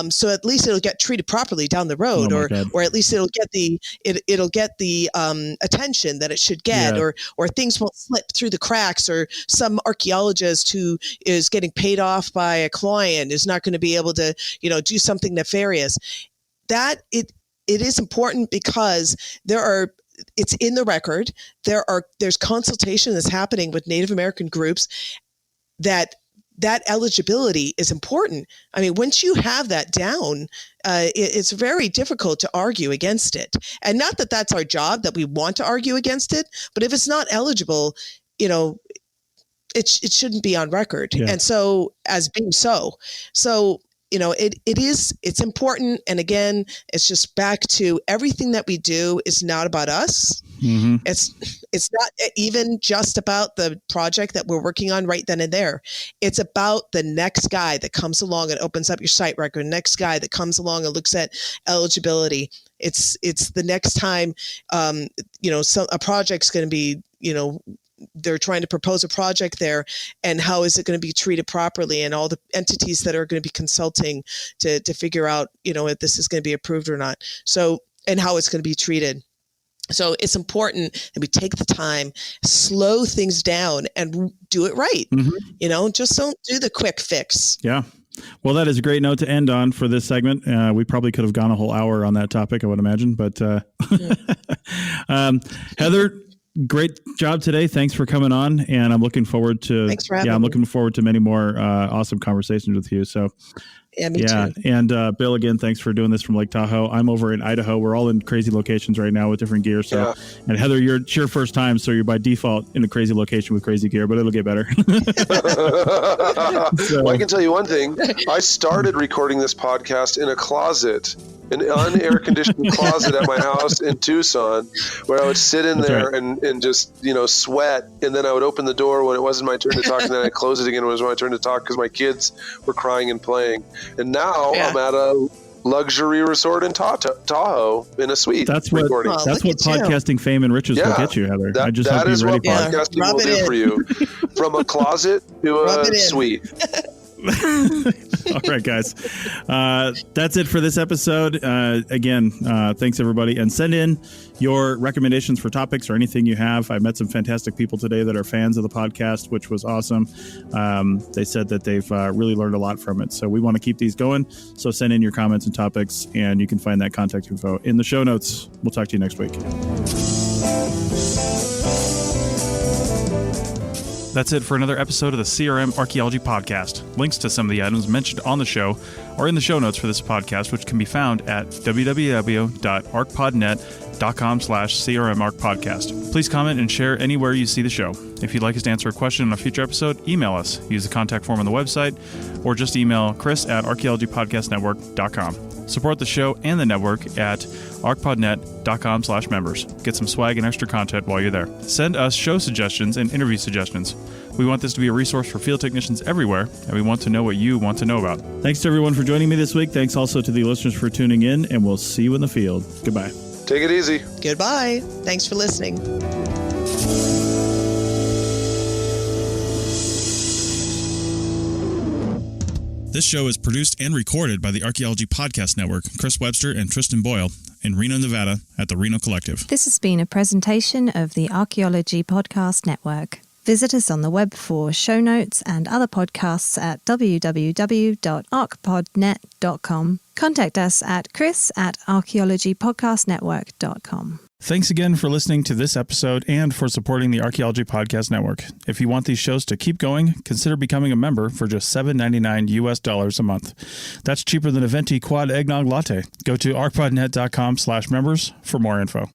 so at least it'll get treated properly down the road, or at least it'll get the attention that it should get, or things won't slip through the cracks, or some archaeologist who is getting paid off by a client is not going to be able to do something nefarious. That it is important because it's in the record. There's consultation that's happening with Native American groups that eligibility is important. I mean, once you have that down, it's very difficult to argue against it. And not that that's our job, that we want to argue against it, but if it's not eligible, it shouldn't be on record. Yeah. And so as being so it's important. And again, it's just back to everything that we do is not about us. Mm-hmm. It's not even just about the project that we're working on right then and there. It's about the next guy that comes along and opens up your site record, next guy that comes along and looks at eligibility. It's the next time, a project's going to be, they're trying to propose a project there, and how is it going to be treated properly, and all the entities that are going to be consulting to figure out, if this is going to be approved or not. So, and how it's going to be treated. So it's important that we take the time, slow things down, and do it right. Mm-hmm. Just don't do the quick fix. Yeah. Well, that is a great note to end on for this segment. We probably could have gone a whole hour on that topic, I would imagine, but Heather, great job today. Thanks for coming on, and I'm looking forward to. Thanks for having me. I'm looking forward to many more awesome conversations with you. So, me too. And Bill, again, thanks for doing this from Lake Tahoe. I'm over in Idaho. We're all in crazy locations right now with different gear. So, and Heather, it's your first time, so you're by default in a crazy location with crazy gear, but it'll get better. Well, I can tell you one thing. I started recording this podcast in a closet. An unair-conditioned closet at my house in Tucson, where I would sit in there and just, sweat. And then I would open the door when it wasn't my turn to talk, and then I'd close it again when it was my turn to talk because my kids were crying and playing. And now I'm at a luxury resort in Tahoe in a suite. That's what podcasting fame and riches will get you, Heather. That is what podcasting will do for you. From a closet to a suite. All right, guys. That's it for this episode. Again, thanks, everybody. And send in your recommendations for topics or anything you have. I met some fantastic people today that are fans of the podcast, which was awesome. They said that they've really learned a lot from it. So we want to keep these going. So send in your comments and topics, and you can find that contact info in the show notes. We'll talk to you next week. That's it for another episode of the CRM Archaeology Podcast. Links to some of the items mentioned on the show are in the show notes for this podcast, which can be found at www.arcpodnet.com/CRMArcPodcast. Please comment and share anywhere you see the show. If you'd like us to answer a question on a future episode, email us. Use the contact form on the website, or just email chris@archaeologypodcastnetwork.com. Support the show and the network at arcpodnet.com/members. Get some swag and extra content while you're there. Send us show suggestions and interview suggestions. We want this to be a resource for field technicians everywhere, and we want to know what you want to know about. Thanks to everyone for joining me this week. Thanks also to the listeners for tuning in, and we'll see you in the field. Goodbye. Take it easy. Goodbye. Thanks for listening. This show is produced and recorded by the Archaeology Podcast Network, Chris Webster and Tristan Boyle, in Reno, Nevada, at the Reno Collective. This has been a presentation of the Archaeology Podcast Network. Visit us on the web for show notes and other podcasts at www.arcpodnet.com. Contact us at chris@archaeologypodcastnetwork.com. Thanks again for listening to this episode and for supporting the Archaeology Podcast Network. If you want these shows to keep going, consider becoming a member for just $7.99 US a month. That's cheaper than a venti quad eggnog latte. Go to arcpodnet.com/members for more info.